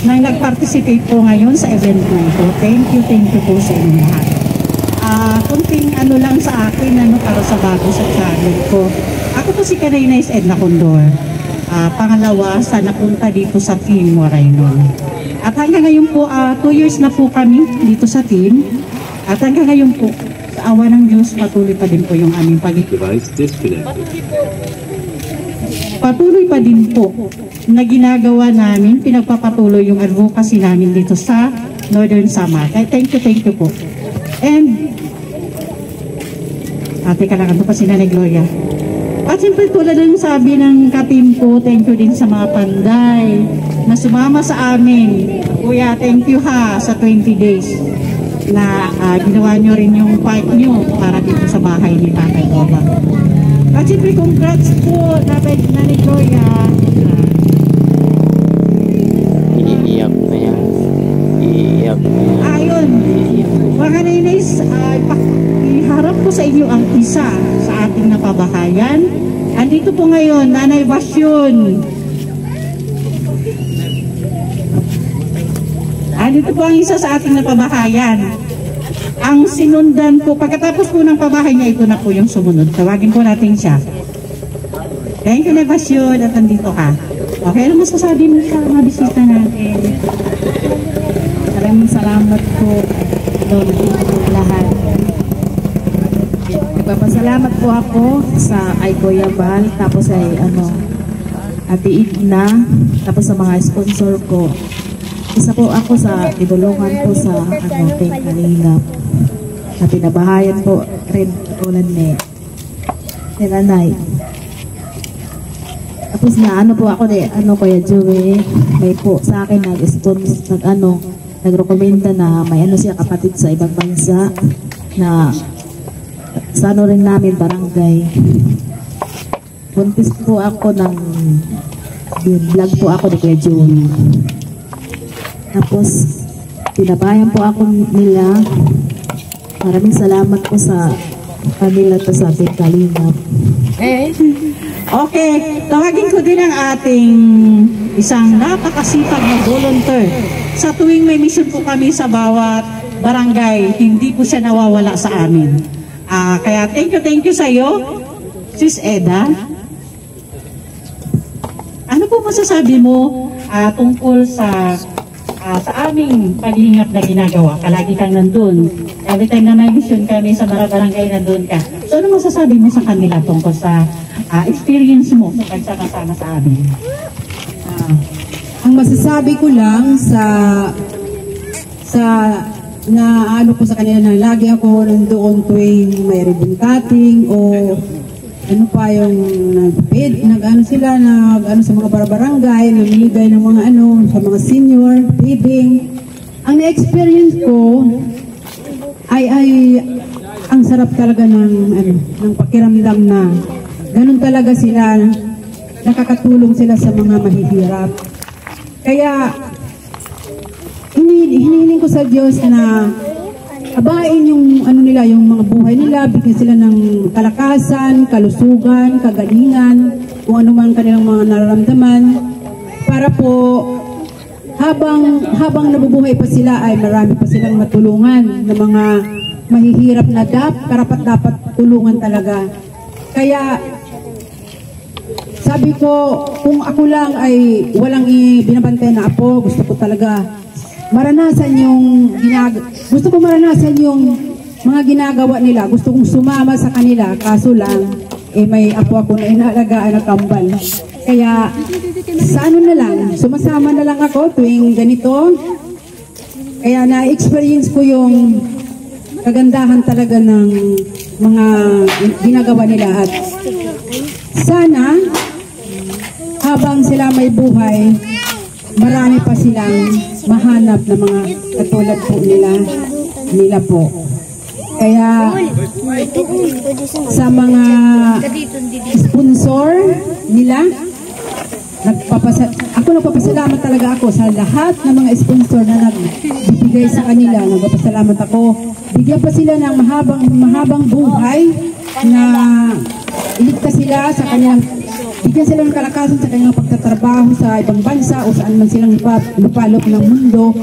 nang nag-participate po ngayon sa event na ito. Thank you po sa inyo lahat. Kunting ano lang sa akin, para sa bago sa channel ko. Ako po si Kanaynays Edna Condor. Pangalawa sa napunta dito sa Team Waray nun. At hanggang ngayon po, 2 years na po kami dito sa team. At hanggang ngayon po, sa awa ng Diyos, patuloy pa din po yung aming patuloy pa din po na ginagawa namin, pinagpapatuloy yung advocacy namin dito sa Northern Samar. Thank you po. And, teka lang, ito pa si Nanay Gloria. At siyempre tulad ng sabi ng ka-team ko, thank you din sa mga Panday na sumama sa amin. Kuya, thank you sa 20 days na ginawa nyo rin yung part nyo para dito sa bahay ni Tatay Oba. At siyempre, congrats po Nanay Gloria. Iiyak na yan. Ayun. Mga Kanaynays, iharap ko sa inyo ang isa sa ating napabahayan. Andito po ngayon, Nanay Basyon. Andito po ang isa sa ating napabahayan. Ang sinundan po, pagkatapos po ng pabahay niya, ito na po yung sumunod. Tawagin po natin siya. Thank you, Nanay Basyon, at andito ka. Okay, ano masasabi mo sa mga bisita natin? Maraming salamat po, Lord, lahat. Nagpapasalamat po ako sa ay Kuya Bal, tapos ay Ate Idna, tapos sa mga sponsor ko. Isa po ako sa tinulungan po sa Team Kalingap. Na pinabahayan po rin tulad ni Nanay. Tapos na po ako Kuya Joey, may po sa akin nagrekomenda na may siya kapatid sa ibang bansa na sa rin namin barangay. Buntis po ako ng vlog po ako ni Kuya Joey. Tapos pinabayan po ako nila. Maraming salamat po sa kanila to sa Team Kalingap. Okay, tawagin ko din ang ating isang napakasipag na volunteer. Sa tuwing may mission po kami sa bawat barangay, hindi po siya nawawala sa amin. Kaya thank you sa iyo, Sis Eda. Ano po masasabi mo tungkol sa aming paghihingap na ginagawa? Palagi kang nandun. Every time na may mission kami sa barangay, nandun ka. So ano masasabi mo sa kanila tungkol sa experience mo sa pagsama-sama sa amin? Ang masasabi ko lang na ko sa kanila na lagi ako nandoon tuwing may ribbon cutting o yung sila sa mga barangay, namimigay ng mga sa mga senior, feeding. Ang na-experience ko ay ang sarap talaga ng pakiramdam na ganun talaga sila, nakakatulong sila sa mga mahihirap. Kaya hinihiling ko sa Diyos na abain yung yung mga buhay nila, bigyan sila ng kalakasan, kalusugan, kagalingan, kung ano man kanilang mga nararamdaman, para po habang nabubuhay pa sila ay marami pa silang matulungan ng mga mahihirap na karapat-dapat tulungan talaga. Kaya sabi ko, kung ako lang ay walang binabantay na apo, gusto ko maranasan yung mga ginagawa nila. Gusto kong sumama sa kanila, kaso lang may apo ako na inaalagaan na kambal. Kaya sa sumasama na lang ako tuwing ganito. Kaya na-experience ko yung kagandahan talaga ng mga ginagawa nila, at sana habang sila may buhay, marami pa silang mahanap na mga katulad po nila po. Kaya sa mga sponsor nila, ako nagpapasalamat talaga ako sa lahat ng mga sponsor na nagbibigay sa kanila. Nagpapasalamat ako. Bigyan pa sila ng mahabang buhay na iligtas sila sa kanyang, bigyan sila ng kalakasan sa kanyang pagtatrabaho sa ibang bansa o saan man silang lupalop ng mundo,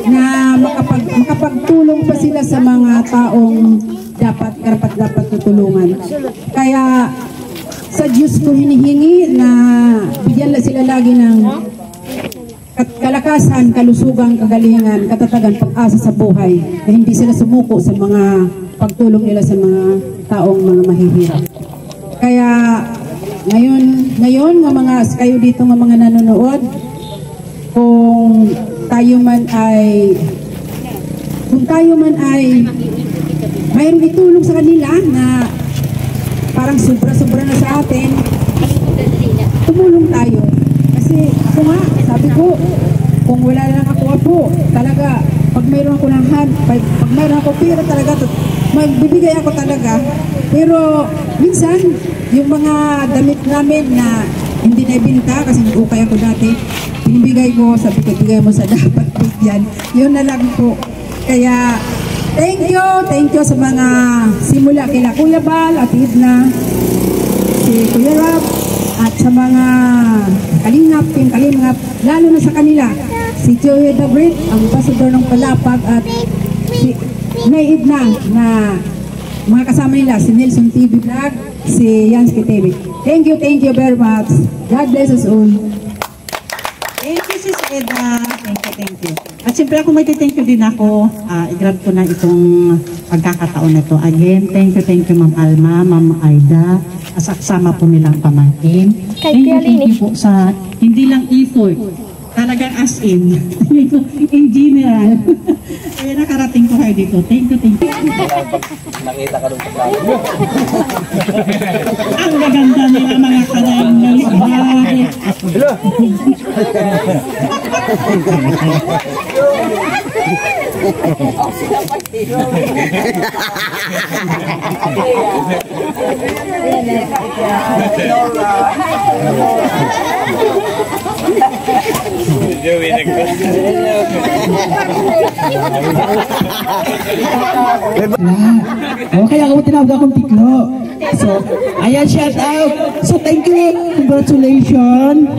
na makapagtulong pa sila sa mga taong karapat-dapat tutulungan. Kaya sa Diyos ko hinihingi na bigyan sila lagi ng kalakasan, kalusugan, kagalingan, katatagan, pag-asa sa buhay, na hindi sila sumuko sa mga pagtulong nila sa mga taong mga mahihirap. Kaya ngayon kayo dito ng mga nanonood, kung tayo man ay mayroong itulong sa kanila na parang sobra-sobra na sa atin, tumulong tayo. Kasi ako nga, sabi ko, kung wala lang ako talaga, pag mayroon ako ng pag mayroon ako pera talaga, magbibigay ako talaga. Pero minsan, yung mga damit namin na hindi na ibinta, kasi nag-ukay ako dati, pinibigay ko, sabi ko, bigay mo sa dapat bigyan. Yun na lang po. Kaya Thank you sa mga simula kila Kuya Bal at Edna, si Kuya Rap, at sa mga Kalingap, Team Kalingap, lalo na sa kanila, si Joey the Great, ang pasador ng Palapag, at si May Edna na mga kasama nila, si Nelson TV Vlog, si Yansky TV. Thank you very much. God bless us all. Thank you, Sis Edna. Thank you. At siyempre ako may thank you din ako. I-grab ko na itong pagkakataon na ito. Again, thank you Ma'am Alma, Ma'am Aida, kasama po nilang pamangkin. Thank you po sa hindi lang effort, talagang as in general. Kaya nakarating ko kayo dito. Thank you. Nakita ka doon sa plano. Ang gaganda nila mga kanang nalibay. Kaya ako tinawag akong Tiklo. So, ayan, shout out. So, thank you. Congratulations.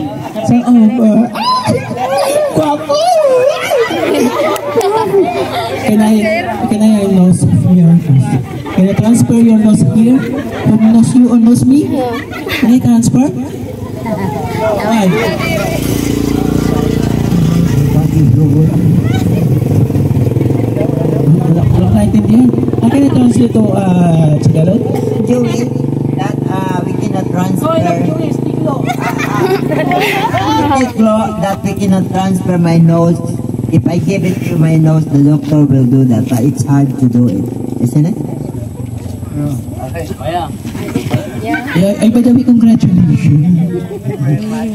So, Guapo! Can I nose your nose? Can I transfer your nose here? From nose you or nose me? Can I transfer? Right. Wala naintindihan. Can I translate to Tagalog? Joey, that we cannot transfer. That we cannot transfer my nose. If I give it to my nose, the doctor will do that. But it's hard to do it, isn't it? Okay, kaya. Ay, by the way, congratulations.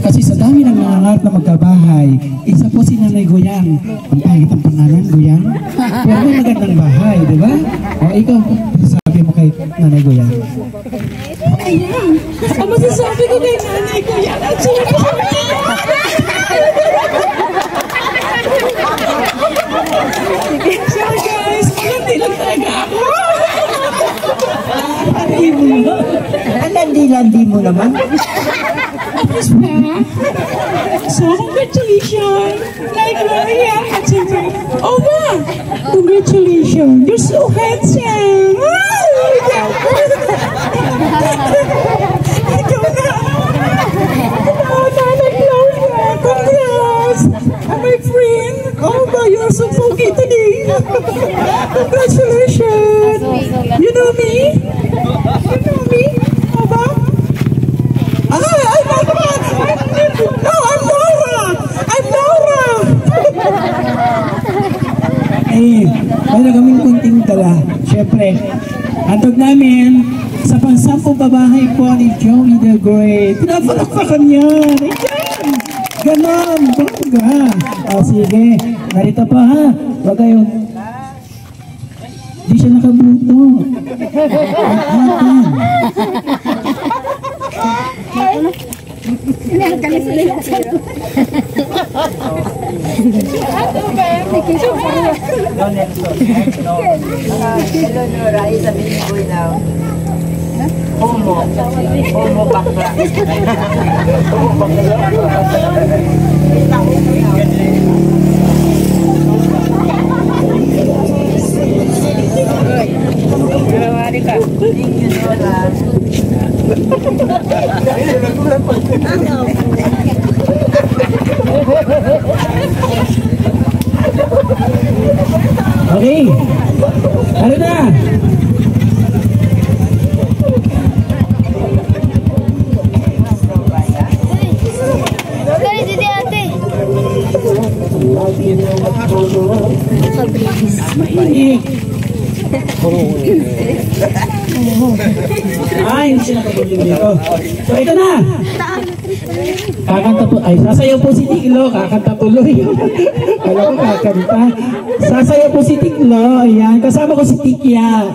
Kasi sa dami ng nangangarap na magkabahay, isa po si Nanay Goyang. Ang pangit ang pangalan, Goyang. Pero may magandang bahay, di ba? O ikaw, sabi mo kay Nanay Goyang. Ayan, ang masasabi ko kay Nanay Goyang at siya po. So guys, hindi lang talaga ako. Landi mo naman. Tapos pa, so congratulations. Like Gloria at siyempre, oh ma, congratulations. You're so handsome. Ikaw na. Oh, Nanay Gloria, congrats. And my friend, oh ma, you're so funky today. Congratulations. You know me? You know me? Oba? I'm Laura! I'm Laura! May kaming kunting dala. Siyempre, antog namin sa pang-10 babahay po ni Joey the Great. Pinapalakpakan yan! Ayan! Ganon! Bongga! O sige, narito pa ha. Huwag kayo. Di siya nakabuto. Okay, ano na? Ay, hindi siya nakabuling dito. So, ito na. Kakanta po. Ay, sasayaw po si Tiklo. Kakanta tuloy. Kala ko kakanta. Sasayaw po si Tiklo. Ayan. Kasama ko si Tikya.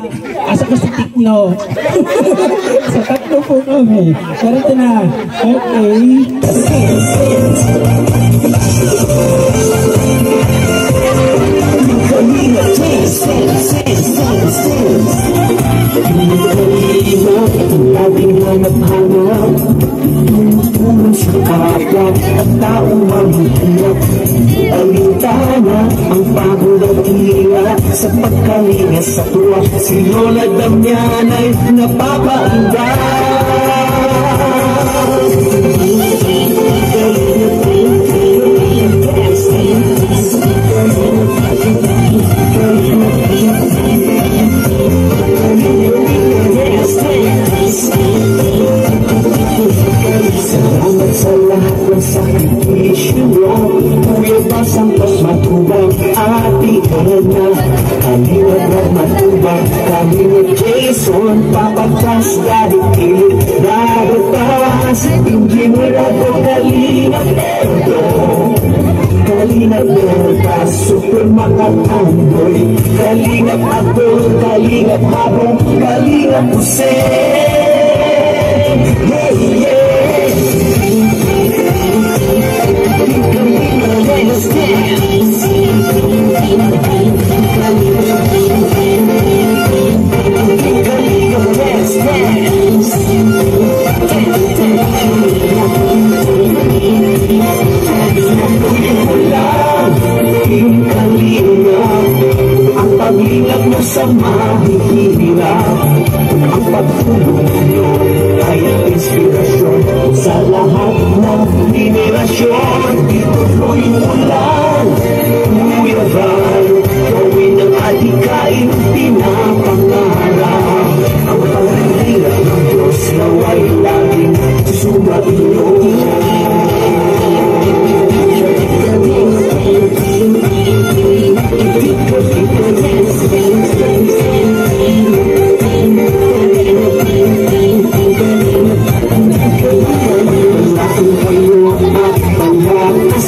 Asa ko si Tiklo. So, tatlo po kami. Pero ito na. Okay. Laging hanap-hanap tulong sa kapwa at taong mahihirap. Alintana ang pagod at hiya sa pagkalinga sa tuwa. Si Lola Damian ay napapaanda. Salamat sa lahat ng sakripisyo mo. Kuya Basang matubang atihan na. Kami na matubang, kami ni Jason Papagtas, Daddy Kilit, Dagotas, hindi mo rado Kalingap Erdo, Kalingap Erdas, super makatandoy, Kalingap Abdul, Kalingap Habong, Kalingap Hussein. Hey, yeah. Ang paglingap mo sa mahihirap, ang pagtulong mo ay inspirasyon sa lahat ng henerasyon. Ituloy mo lang, Kuya Val, gawin ang adhikain pinapangarap. Ang paglingap ng Diyos naway laging sumainyo.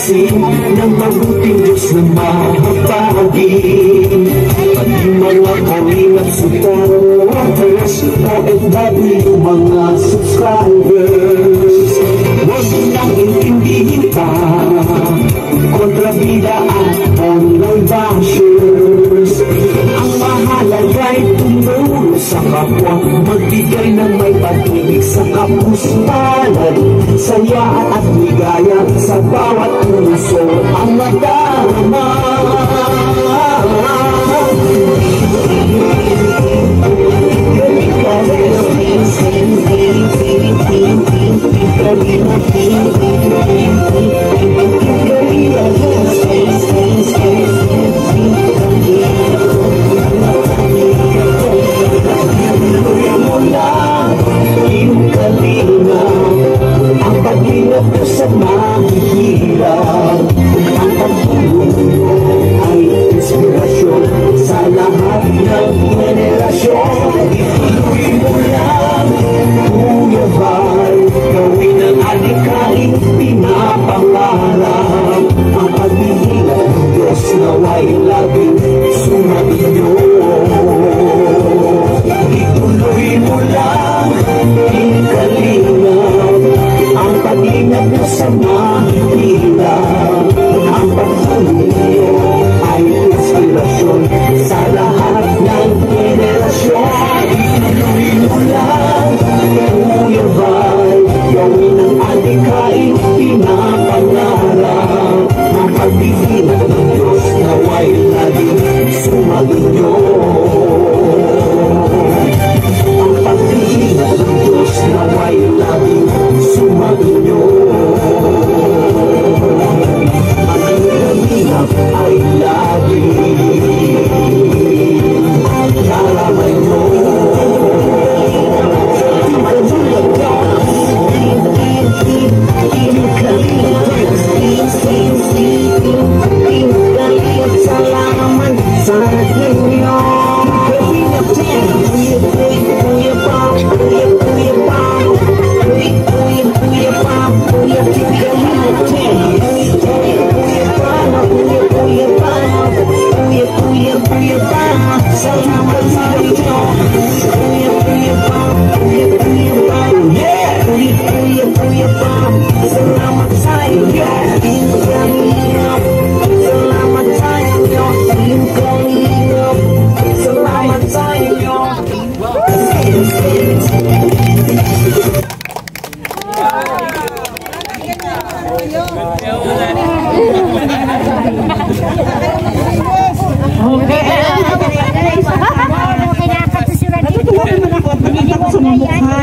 Ng mabuting Diyos na mahapagin, pati mga kalingap supporters, OFW mga subscribers, huwag nang intindihin pa kontrabida at online bashers. Ang mahalaga'y tumulong sa kapwa, magbigay ng may pag-ibig sa kapuspalan, saya at ligaya sa bawat puso ang madama. Ang pag-ingat ko sa mahihirap, ang pagtulong mo ay inspirasyon sa lahat ng henerasyon. Ituloy mo lang, Kuya Val, gawin ang adhikain pinapangarap. Ang pag-ingat ng Diyos naway laging sumainyo. Ituloy mo lang, Kalingap, ang pag-ingat mo sa mga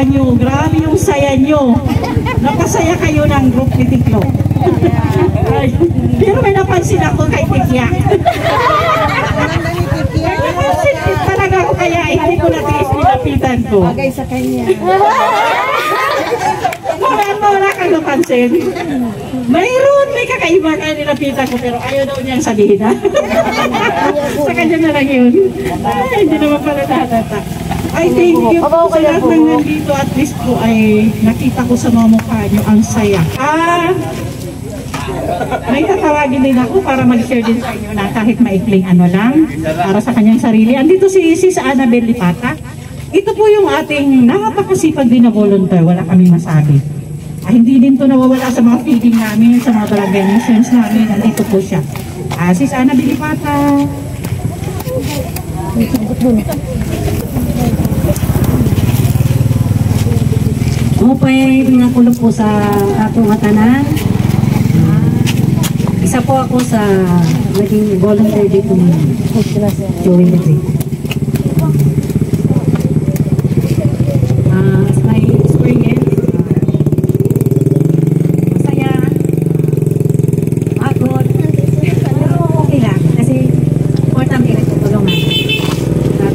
nyo. Grabe yung saya nyo. Napasaya kayo ng group ni Tiklo. Pero may napansin ako kay Tikyak. May napansin talaga ako kaya hindi ko natiis nilapitan ko. Bagay sa kanya. Wala kang napansin. Mayroon, may kakaiba kaya nilapitan ko pero ayaw daw niyang sabihin ha. Sa kanya na lang yun. Ay, hindi naman pala natata. Ay, thank you po sa lahat ng nandito. At least po ay nakita ko sa mga mukha niyo ang saya. May tatawagin din ako para mag-share din sa inyo na kahit maikling ano lang para sa kanyang sarili. Andito si Sis Annabel Lipata. Ito po yung ating napakasipag din na volunteer. Wala kaming masabi. Hindi din to nawawala sa mga feeding namin, sa mga barangay missions namin. Nandito po siya. Sis Annabel Lipata. Mupay nakulog po sa atong atanan. Isa po ako sa naging volunteer dito ng Joey Madrid. As my experience, masaya, pagod, pero okay lang kasi important din ito tulungan. At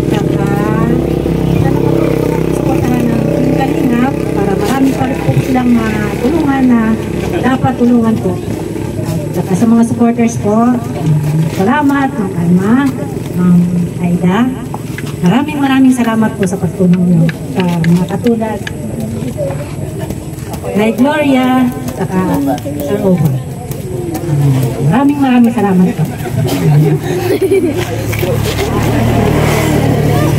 supportahan ng Kalingap para marami pa rin po silang matulungan na dapat tulungan po. At sa mga supporters po, salamat, Ma'am Alma, Ma'am Aida. Maraming salamat po sa pagtulong niyo sa mga katulad kay Gloria saka Sir Oba. Maraming salamat po.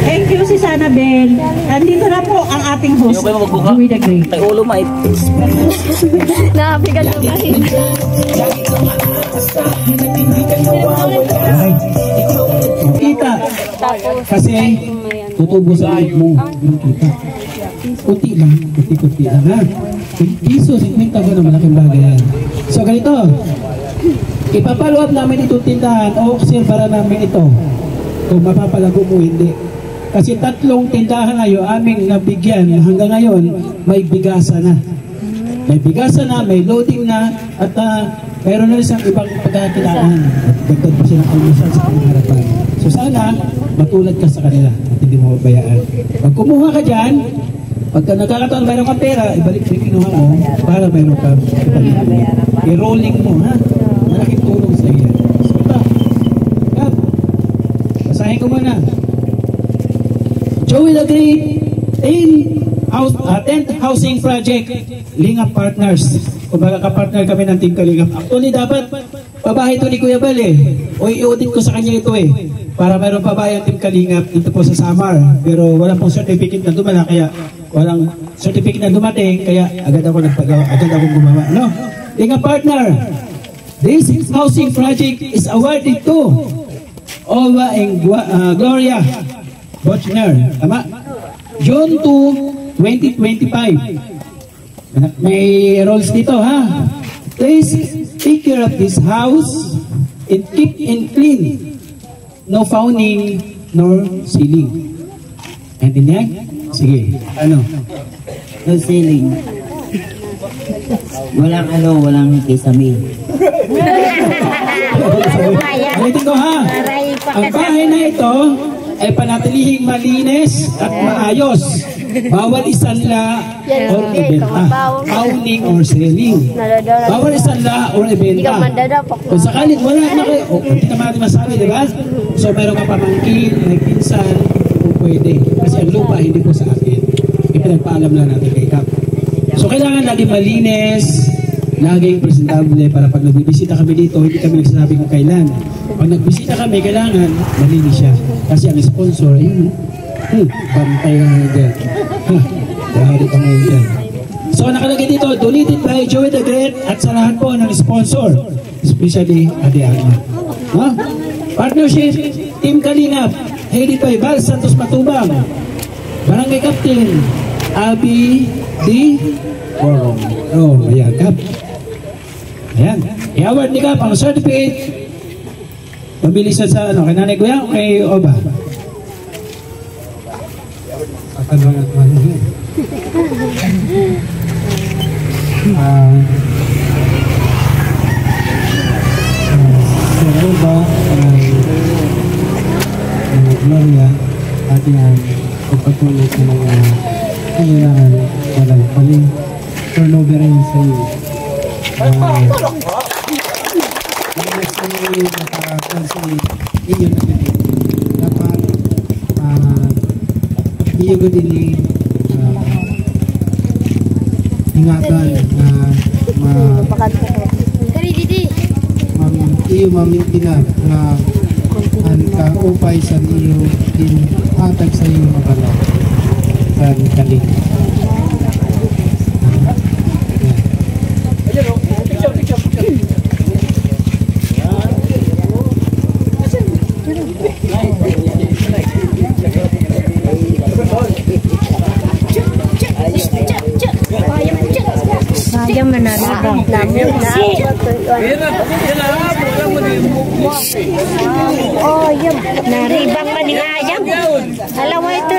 Thank you, Sis Annabel. Nandito na po ang ating host, Joey the Great. Ay, ulo mait. Nakabigan lumahin. Kita. Kasi tutubo sa ayot mo yung kita. Kunti lang, kunti lang ha. Piso, 50 ko na malaking bagay yan. So ganito, ipapalo up namin itong tindahan o observara namin ito. Kung mapapalago mo hindi. Kasi 3 tindahan ngayon aming nabigyan hanggang ngayon may bigasa na. May bigasa na, may loading na at mayroon na rin siyang ibang pagkakilaan. Dagdag pa siya ng almusal sa kanyang harapan. So sana matulad ka sa kanila at hindi mo bayaan. Pag kumuha ka dyan, pagka nagkakataon mayroon kang pera, ibalik mo yung kinuha mo para mayroon ka i-rolling mo ha. Malaking tulong sa iyo. So ito, basahin ko muna. Joey the Great 10th Housing Project Lingap Partners. Kung baga ka-partner kami ng Team Kalingap. Actually dapat pabahay ito ni Kuya Bal o i-audit ko sa kanya ito para mayroon pabahay ang Team Kalingap dito po sa Samar. Pero wala pong certificate na dumala kaya walang certificate na dumating kaya agad ako nagpagawa, agad ako gumawa. No? Lingap Partner, this housing project is awarded to Owa and Gloria Bochner. Tama? June 2, 2025. May roles dito ha. Please take care of this house and keep it clean. No fouling nor ceiling. Naintindihan? Sige. Ano? No ceiling. Walang kisame. Ulitin ko ha. Ang bahay na ito ay panatilihin malinis at maayos. Bawal isanla or ibenta. Fouling or selling. Bawal isanla or ibenta. Kung sakalit wala na kayo, hindi naman natin masabi, di ba? So mayroon ka pamangkin, may pinsan, kung pwede. Kasi ang lupa hindi po sa akin. Ipinagpaalam lang natin kay Kap. So kailangan laging malinis, laging presentable para pag nagbibisita kami dito, hindi kami nagsasabi kung kailan. Pag nagbisita kami, kailangan malinis siya. Kasi ang sponsor, ayun, bantay ka ngayon dyan. Dahil ka ngayon dyan. So nakalagay dito, donated by Joey the Great at sa lahat po ng sponsor, especially Ate Alma. Partnership, Team Kalingap, headed by Val Santos Matubang, Barangay Captain, Abby D. Borong. Oh, ayan, Kap. Ayan. I-award ni Kap ang certificate. Pabilisan sa ano, kay Nanay Guya o kay Oba? Oba, Gloria, at yan, pagpatuloy sa mga kailangan walang paling turnover rin sa iyo. Sa iyo nakakonsuli, iyo na din. Dapat, iyo ko din ingatan na iyo mamintina na ang kaupay sa iyo hatag sa iyo mabala sa kaling. Sayang na naribang namin na. Oh, yun. Naribang man ni Ayam. Alam mo ito.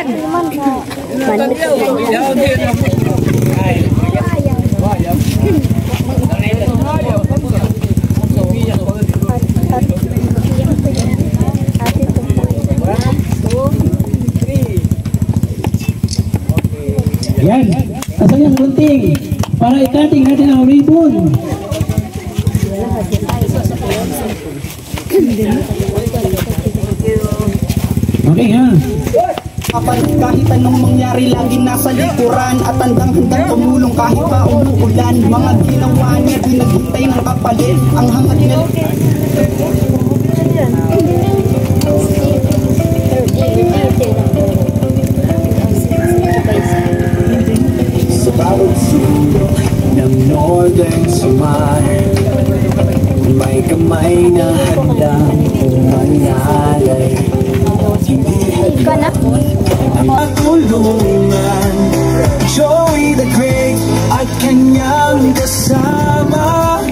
Yan. Asan yung gunting? Para ikating natin ang ribbon. Okay ha. Kahit anong mangyari, laging nasa likuran at handang-handang tumulong kahit pa umuulan. Mga ginawa niya, di naghintay ng kapalit. Ang hangat nila sa bawat sulok ng Northern Samar, may kamay na handang umanalay. Ang matulungan, Joey the Great at kanyang kasama,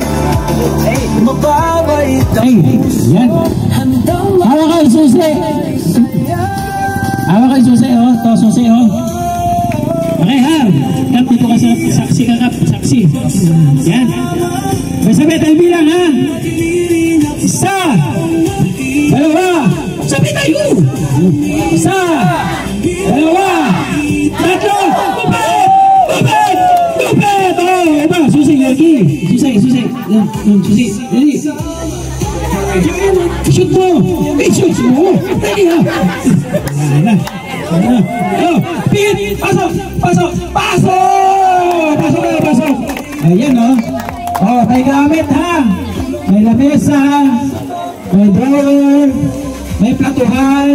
mababait ang yan. Hawa kayo susi. Hawa kayo susi, oh. Ito susi, oh. Okay ha. Kap dito ka sa saksi ka, Kap. Saksi. Yan. May sabi tayo bilang ha. Isa. Dalawa. Sabi tayo. Isa. Dalawa. Tatlo. Bupet. Bupet. Bupet. Oh, ito. Susi lagi. Susi. Susi. Yan. Susi. Dali. Shoot mo. Shoot mo. Dali ha. Yan. Oh, pin, pasok, pasok, pasok, pasok na, pasok. Ayan oh. Oh, may gamit ha. May lamesa, may drawer, may platuhan,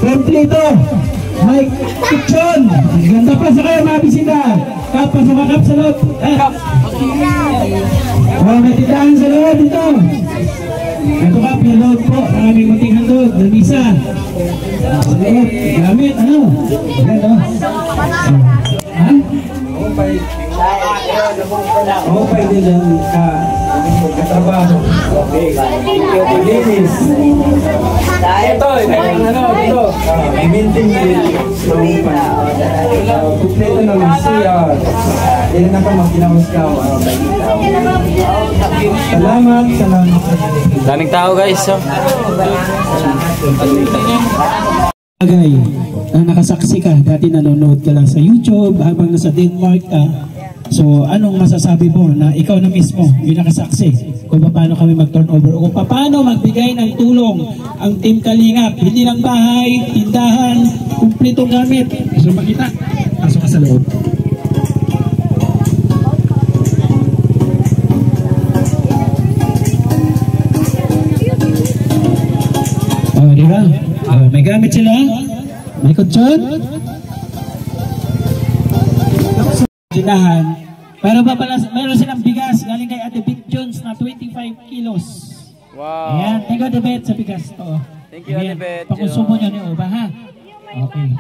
kompleto, may kitchen. Ganda pa sa kayo mga bisita. Kap, pasok ka, Kap, sa loob. Oh, may tindahan sa loob dito. Ito Kap, yung loob po. Maraming munting handog, lamesa. Gamit, ano? Ayan, oh. Ha? Okay din lang katrabaho. Okay. Linis. Ito, ito. May minting din. Kompleto naman siya. Hindi na ka magkinawas-kaw. Salamat. Daming tao guys. Bagay na nakasaksi ka, dati nanonood ka lang sa YouTube habang nasa Denmark ka. So anong masasabi mo na ikaw na mismo yung nakasaksi kung paano kami mag-turnover o kung paano magbigay ng tulong ang Team Kalingap, hindi lang bahay, tindahan, kumplitong gamit. Gusto makita? Pasok ka sa loob. Oh, di ba? Oh, may gamit sila, may kutsyon, tindahan. Pero meron silang bigas galing kay Ate Big Jones na 25 kilos. Wow. Ayan, thank you Ate Bet sa bigas to. Thank you Ate Bet. Pakonsumo nyo ni Oba ha. Okay.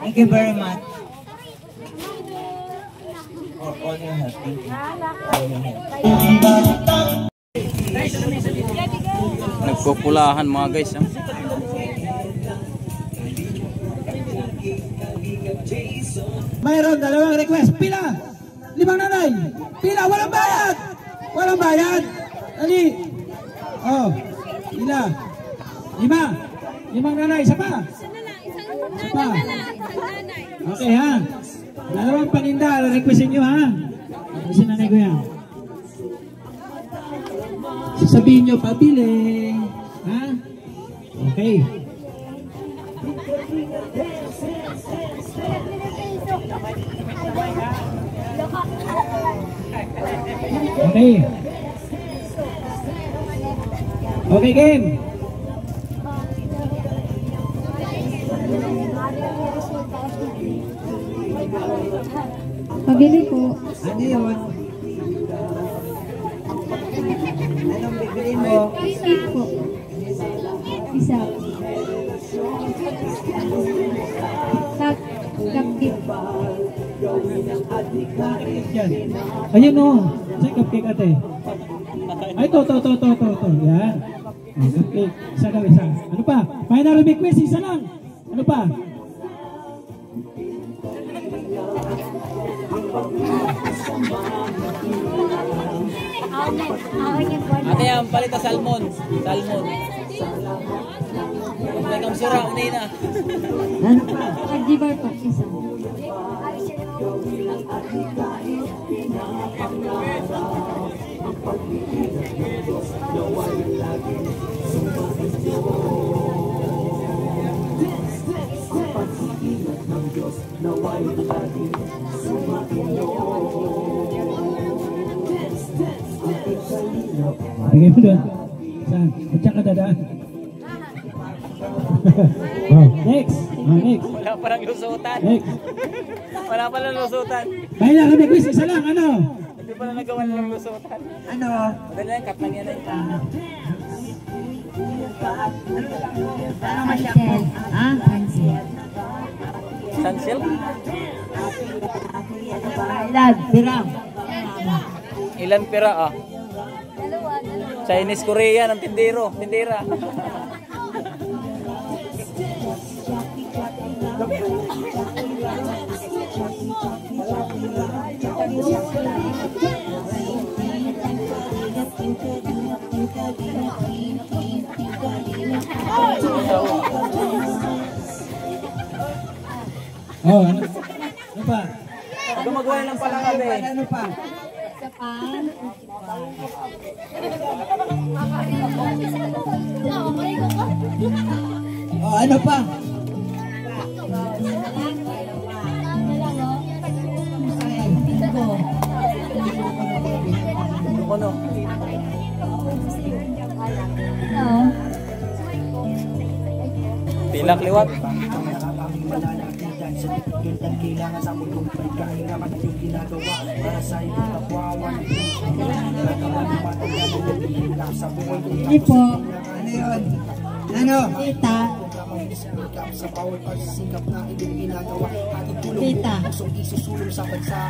Thank you very much. For all your help. Thank you. Nagpupulahan mga guys. Mayroon dalawang request. Pila? 5 nanay. Pila? Walang bayad. Walang bayad. Dali. Oh. Pila? 5. 5 nanay. Isa pa. Isa pa. Okay ha. Dalawang paninda. Requestin nyo ha. Requestin nanay ko yan. Sasabihin nyo pabili. Ha? Okay. Okay. Okay, game. Pabili po. Ano yun? Anong bibili mo? Cake po. Isa. Cupcake. Yan. Ayun o. Sa'yo cupcake ate. Ay, to. Yan. Cupcake. Isa daw, isa. Ano pa? Final request, isa lang. Ano pa? Ate yan, palita salmon. Salmon. May kamsura, unay na. Ano pa? Pag-dibar po, isa. Bigay mo doon. Saan? Kutsa ka dadaan. Wow. Next. Next. Wala parang lusutan. Next. Wala palang lusutan. Kaya na kami quiz. Isa lang. Ano? Hindi pala nagawa ng lusutan. Ano? Madali lang, cut lang yan. Ano masyakot? Ha? Sunsilk? Ilan? Biram. Ilan pera ah? Chinese Korean ang tindero, tindera. Oh, ano? Ano pa? Gumagawa ng palakabe. Ano pa? Oh, ano pa? Ano? Pilak liwat. Kailangan sa mundong pagkainaman yung ginagawa para sa iyong kapwawan. Hindi po. Ano yun? Ano? Tita. Sa bawal pagsisikap na iyong ginagawa at itulong Tita. mo pusong isusulong sa bansa.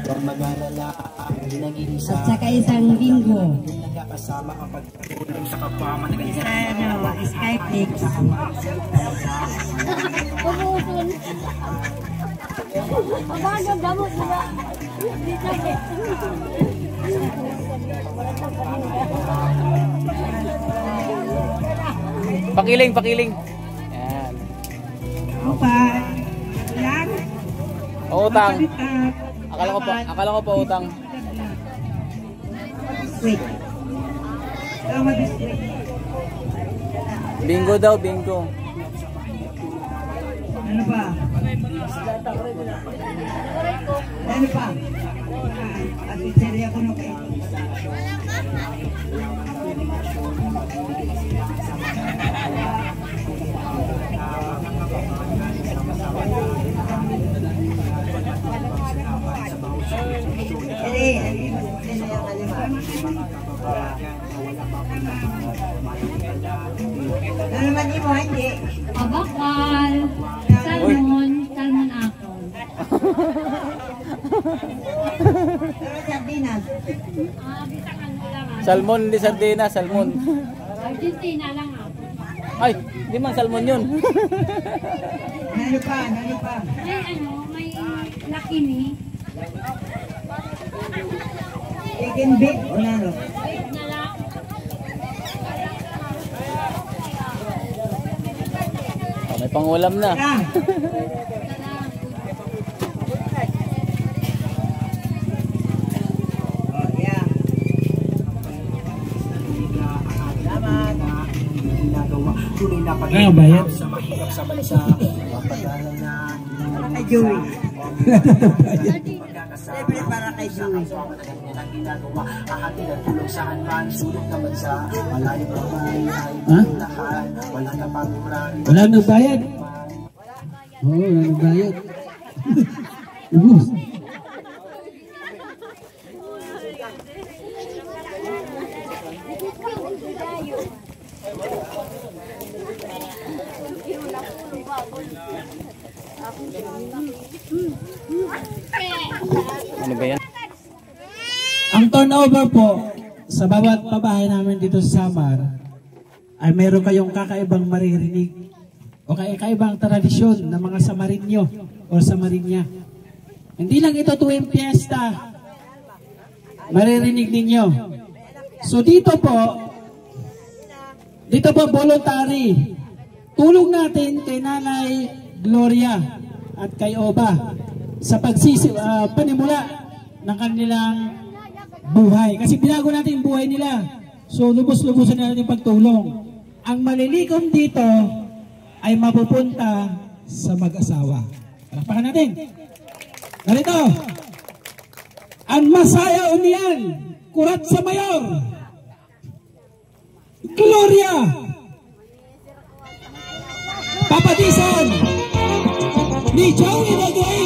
Huwag mag-alala, hindi nag-iisa. At saka isang bingo. Nagkakasama ang pagtulong sa kapwaman. Ano? Skyflix. Pumusun. Abagag gamot diba? Pakiling, pakiling. Yan. Opa. Yan. Utang. Akala ko pa utang. Wait. Tama this way. Bingo daw, bingo. Ano pa? Ano pa? At pizzeria ko no kayo. Ano naman mo, hindi? Abakal. Salmon. Salmon ako. Sardinas. Bisakan mo lang ako. Salmon, hindi sardina, salmon. Argentina lang ako. Ay, di man salmon yun. Na Ano pa? May may lakini. Chicken big? Wala no? Big na lang. May pangulam na. Ano ba yan? Kay Joey. Siyempre para kay Joey. Ha? Wala nagbayad? Oo, wala nagbayad. Ubus. Ano ba yan? Ang turnover po sa bawat pabahay namin dito sa Samar ay meron kayong kakaibang maririnig o kakaibang tradisyon ng mga Samarinyo o Samarinya. Hindi lang ito tuwing piyesta, maririnig ninyo. So dito po voluntary. Tulong natin kay Nanay Gloria at kay Oba sa panimula ng kanilang buhay. Kasi binago natin yung buhay nila. So lubos-lubosan na natin yung pagtulong. Ang malilikom dito ay mapupunta sa mag-asawa. Palakpakan natin. Narito. Ang Masaya Unian, Kurat sa Mayor, Gloria, Papadisan, ni Joey Bagoy.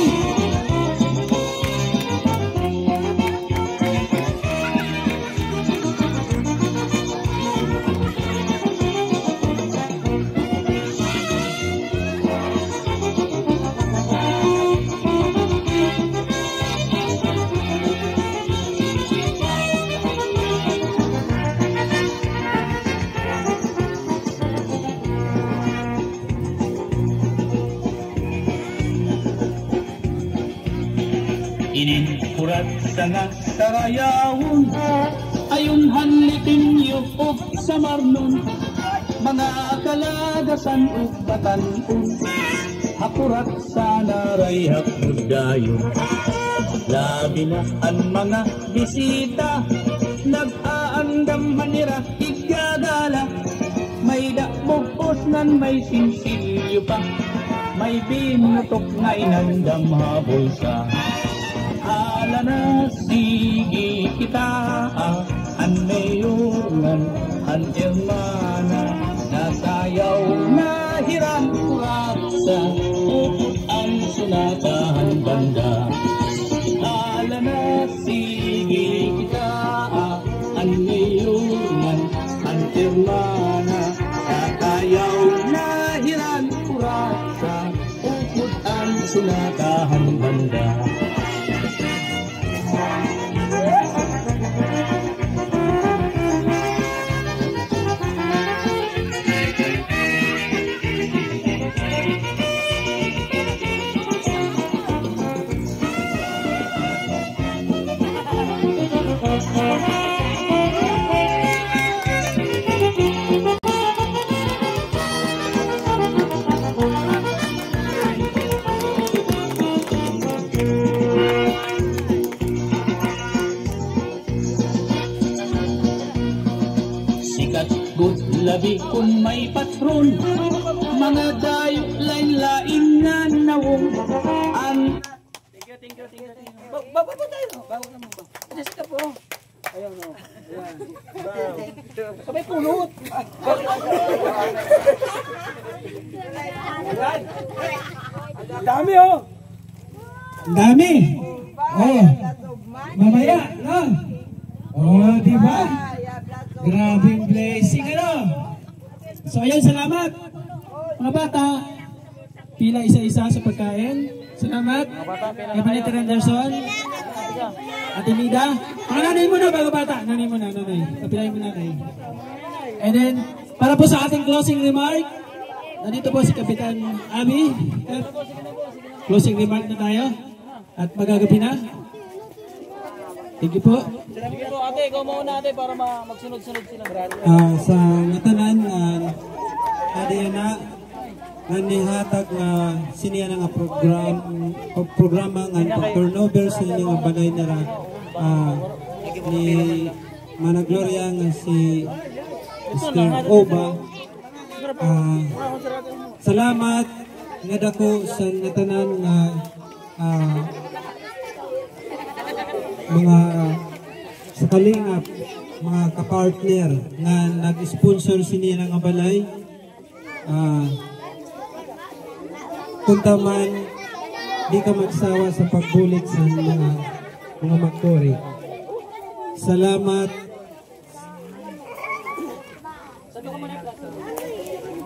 Inin kurat sa nga karayawon, ayon hanlitin niyo o sa marnon, mga kalagasan o batanon, hakurat sa naray hakmudayon. Labi na ang mga bisita, nag-aandam manira igagala, may dakbogos nan may sinsilyo pa, may binutok na inandam habol sa. Ala na sige kita, an mayungan, an hermana, nasayaw na hiran kurat sa ang sunatahan banda. Ala na sige kita, an mayungan, an hermana, nasayaw na hiran kurat sa ang sunatahan banda. Labi kung may patron, mga dayo lain-lain na nawong ang... Thank you. Bago po tayo, bago naman ba? Jessica po. Ayaw no. Sabay pulot. Dami oh. Dami. Oh. Mamaya, no? Oh, di ba? Grabing blessing, ano? So, ayan, salamat. Mga bata, pila isa-isa sa pagkain. Salamat. Evanita Renderson. Ate Mida. Mga nanay muna, bago bata. Nanay muna, nanay. Kapilayin mo nanay. And then, para po sa ating closing remark, nandito po si Kapitan Abby. Closing remark na tayo. At magagabi na. Thank you po. Ate, ikaw mauna ate para magsunod-sunod sila. Sa ngatanan, adiyana, nanihatag na siniya nga programa nga turnover sa nga balay nara ni Managloria nga si Mr. Oba. Salamat nga dako sa ngatanan nga mga sa kalingap, mga kapartner nga nag-sponsor siniya nga balay. Kung taman di ka magsawa sa pagbulit sa mga magkori. Salamat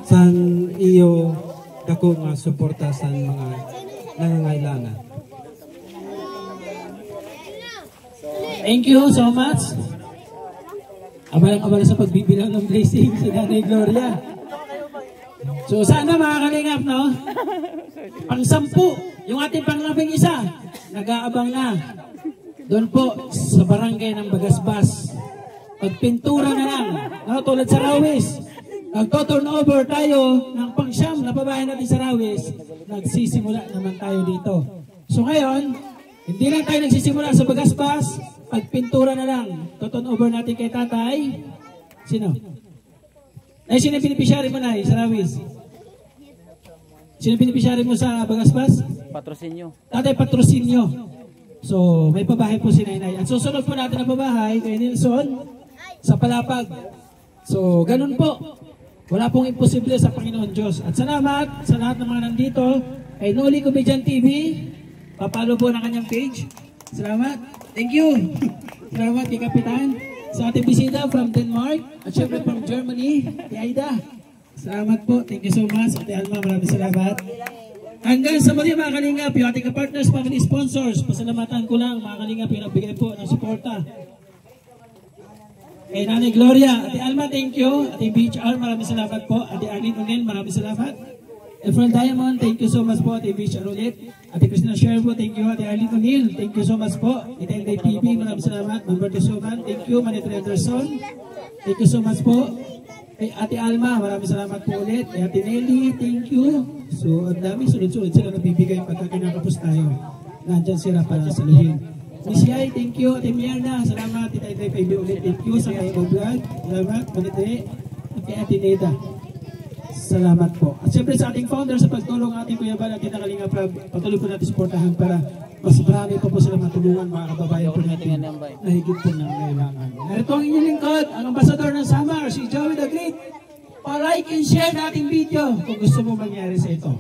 sa iyo dako nga suporta sa mga nangangailangan. Thank you so much. Abalang-abala sa pagbibilang ng blessing si Nanay Gloria. So sana mga kalingap, no? Pang-sampu, yung ating pang-labing isa, nag-aabang na. Doon po sa barangay ng Bagasbas. Pagpintura na lang, no? Tulad sa Rawis. Nagto-turnover tayo ng pang-siyam na babae natin sa Rawis. Nagsisimula naman tayo dito. So ngayon, hindi lang tayo nagsisimula sa Bagasbas. Pagpintura na lang. To-turnover natin kay tatay. Sino? Ay, sino yung beneficiary mo na sa Rawis? Sino yung beneficiary mo sa Bagasbas? Patrocinio. Tatay Patrocinio. So, may pabahay po si Nainay. At susunod po natin ang pabahay kay Nelson sa Palapag. So, ganun po. Wala pong imposible sa Panginoon Diyos. At salamat sa lahat ng mga nandito kay Noli Comedian TV. Papalo po ng kanyang page. Salamat. Thank you. Salamat kay Kapitan. Sa ating bisita from Denmark. At syempre from Germany, kay Aida. Salamat po. Thank you so much. Ate Alma, maraming salamat. Hanggang sa muli mga kalingap, yung ating partners, family sponsors, pasalamatan ko lang mga kalingap yung nagbigay po ng suporta. Kay Nanay Gloria, Ate Alma, thank you. Ate BHR, maraming salamat po. Ate Arlene Unel, maraming salamat. Efren Diamond, thank you so much po. Ate BHR ulit. Ate Christina Sherbo, thank you. Ate Arlene Unel, thank you so much po. Ate Enday TV, maraming salamat. Member Tesoman, thank you. Manit Anderson, thank you so much po. Kay Ate Alma, maraming salamat po ulit. Kay Ate Nelly, thank you. So, ang dami, sunod-sunod sila nabibigay pagka kinakapos tayo. Nandyan sila para saluhin. Miss Yay, thank you. Ate Mierna, salamat. Tita Itay Paibi ulit, thank you. Sa kayo vlog, salamat. Manite. At kay Ate Neda, salamat po. At siyempre sa ating founder sa pagtulong ating Kuya Bal at Tita Kalinga Prab, patuloy po natin supportahan para mas marami pa po sila matulungan mga kababayan po natin na higit po ng kailangan. Narito ang inyong lingkod, ang ambasador ng Samar, si Joey the Great. Pa-like and share nating video kung gusto mo mangyari sa ito.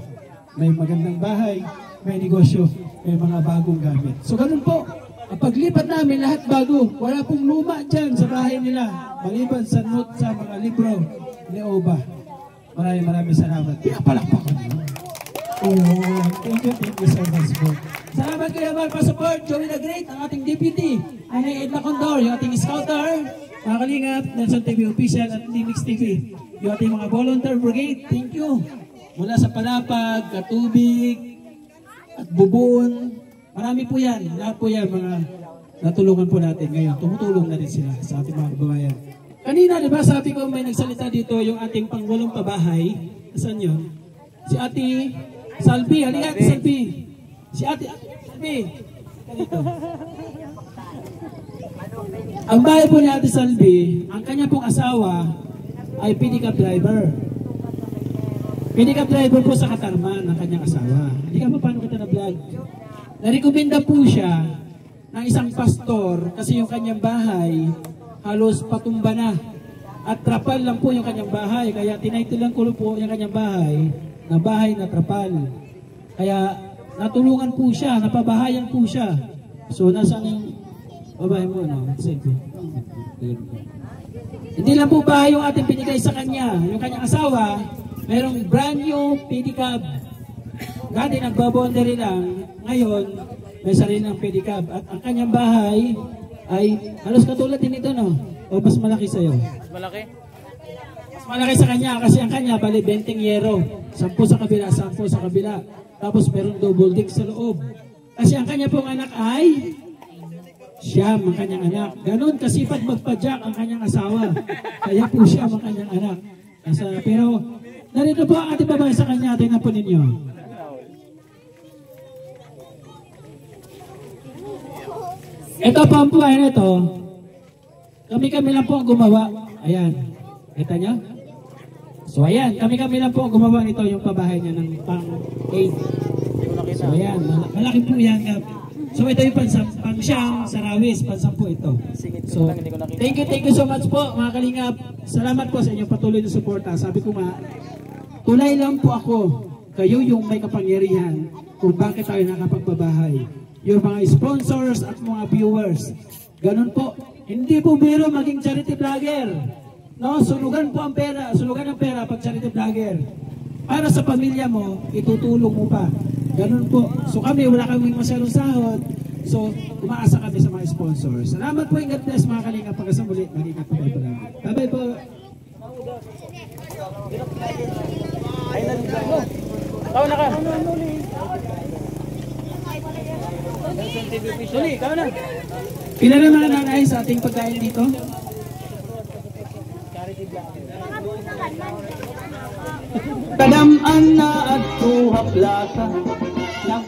May magandang bahay, may negosyo, may mga bagong gamit. So ganun po, ang paglipat namin lahat bago. Wala pong luma dyan sa bahay nila. Maliban sa note sa mga libro ni Oba. Maraming salamat. Pinapalakpak ko nyo. Thank you so much po. Salamat kayo mga pa-support. Joey the Great, ang ating deputy. Anay Edna Condor, yung ating scouter. Mga kalingap, Nelson TV Official at Limix TV. Yung ating mga volunteer brigade, thank you. Mula sa Palapag, Katubig, at Bubon. Marami po yan. Lahat po yan mga natulungan po natin ngayon. Tumutulong na rin sila sa ating mga kababayan. Kanina, di ba, sabi ko may nagsalita dito yung ating panggulong pabahay. Saan yun? Si Ate Salvi. Halika, Ate Salvi. Si Ate Salvi. Ganito. Ang bahay po ni Ate Salvi, ang kanya pong asawa ay pedicab driver. Pedicab driver po sa Katarman ang kanyang asawa. Hindi ka pa paano kita na-vlog. Narekomenda po siya ng isang pastor kasi yung kanyang bahay halos patumba na. At trapal lang po yung kanyang bahay. Kaya tinaytilan ko po yung kanyang bahay na trapal. Kaya natulungan po siya, napabahayan po siya. So nasaan yung babae mo, no? Hindi lang po ba yung ating binigay sa kanya, yung kanyang asawa, mayroong brand new pedicab. Dati nagbabondary lang, ngayon may sarili ng pedicab. At ang kanyang bahay ay halos katulad din ito, no? O mas malaki sa'yo? Malaki? malaki sa kanya kasi ang kanya bali 20 yero. 10 sa kabila, 10 sa kabila. Tapos meron double deck sa loob. Kasi ang kanya pong anak ay Siyam ang kanyang anak. Ganon kasipag magpadyak ang kanyang asawa. Kaya po Siyam ang kanyang anak. Pero narito po ang ating babae sa kanya. Tingnan po ninyo. Ito po ang buhay na ito. Kami lang po ang gumawa. Ayan. Kita nyo? So ayan, kami lang po ang gumawa nito. Yung pabahay niya ng pang-8. So ayan, malaki po yan. So ito yung pang-siyam, sarawis, pang-sampu ito. So thank you so much po mga kalingap. Salamat po sa inyong patuloy na suporta. Sabi ko nga, tulay lang po ako. Kayo yung may kapangyarihan kung bakit tayo nakapagbabahay. Yung mga sponsors at mga viewers. Ganun po. Hindi po biro maging charity vlogger. No, sunugan po ang pera. Sunugan ang pera pag charity vlogger. Para sa pamilya mo, itutulong mo pa. Ganun po. So kami, wala kaming masyadong sahod. So, umaasa kami sa mga sponsors. Salamat po, God bless mga kalingap. Pagkasang muli, mag-ingat po kayo. Bye-bye po. Kau na ka. Suli, kau na. Pila na mga nanay sa ating pagkain dito? Kadaman na at tuhaplasa ng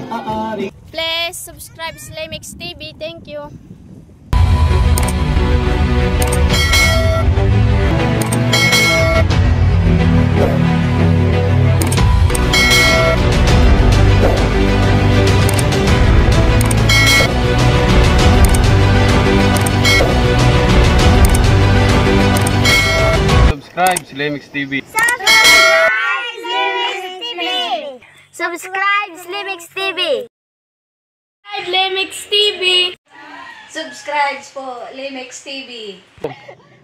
aaari. Please subscribe Slimix TV. Thank you. Subscribe Slimix TV. Subscribe Slimix TV. Limix TV. Subscribe po Limix TV.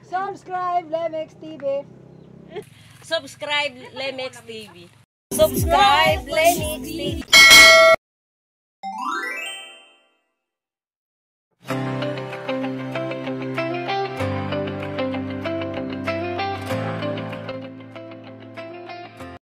Subscribe Limix TV. Subscribe Limix TV. Subscribe Limix TV.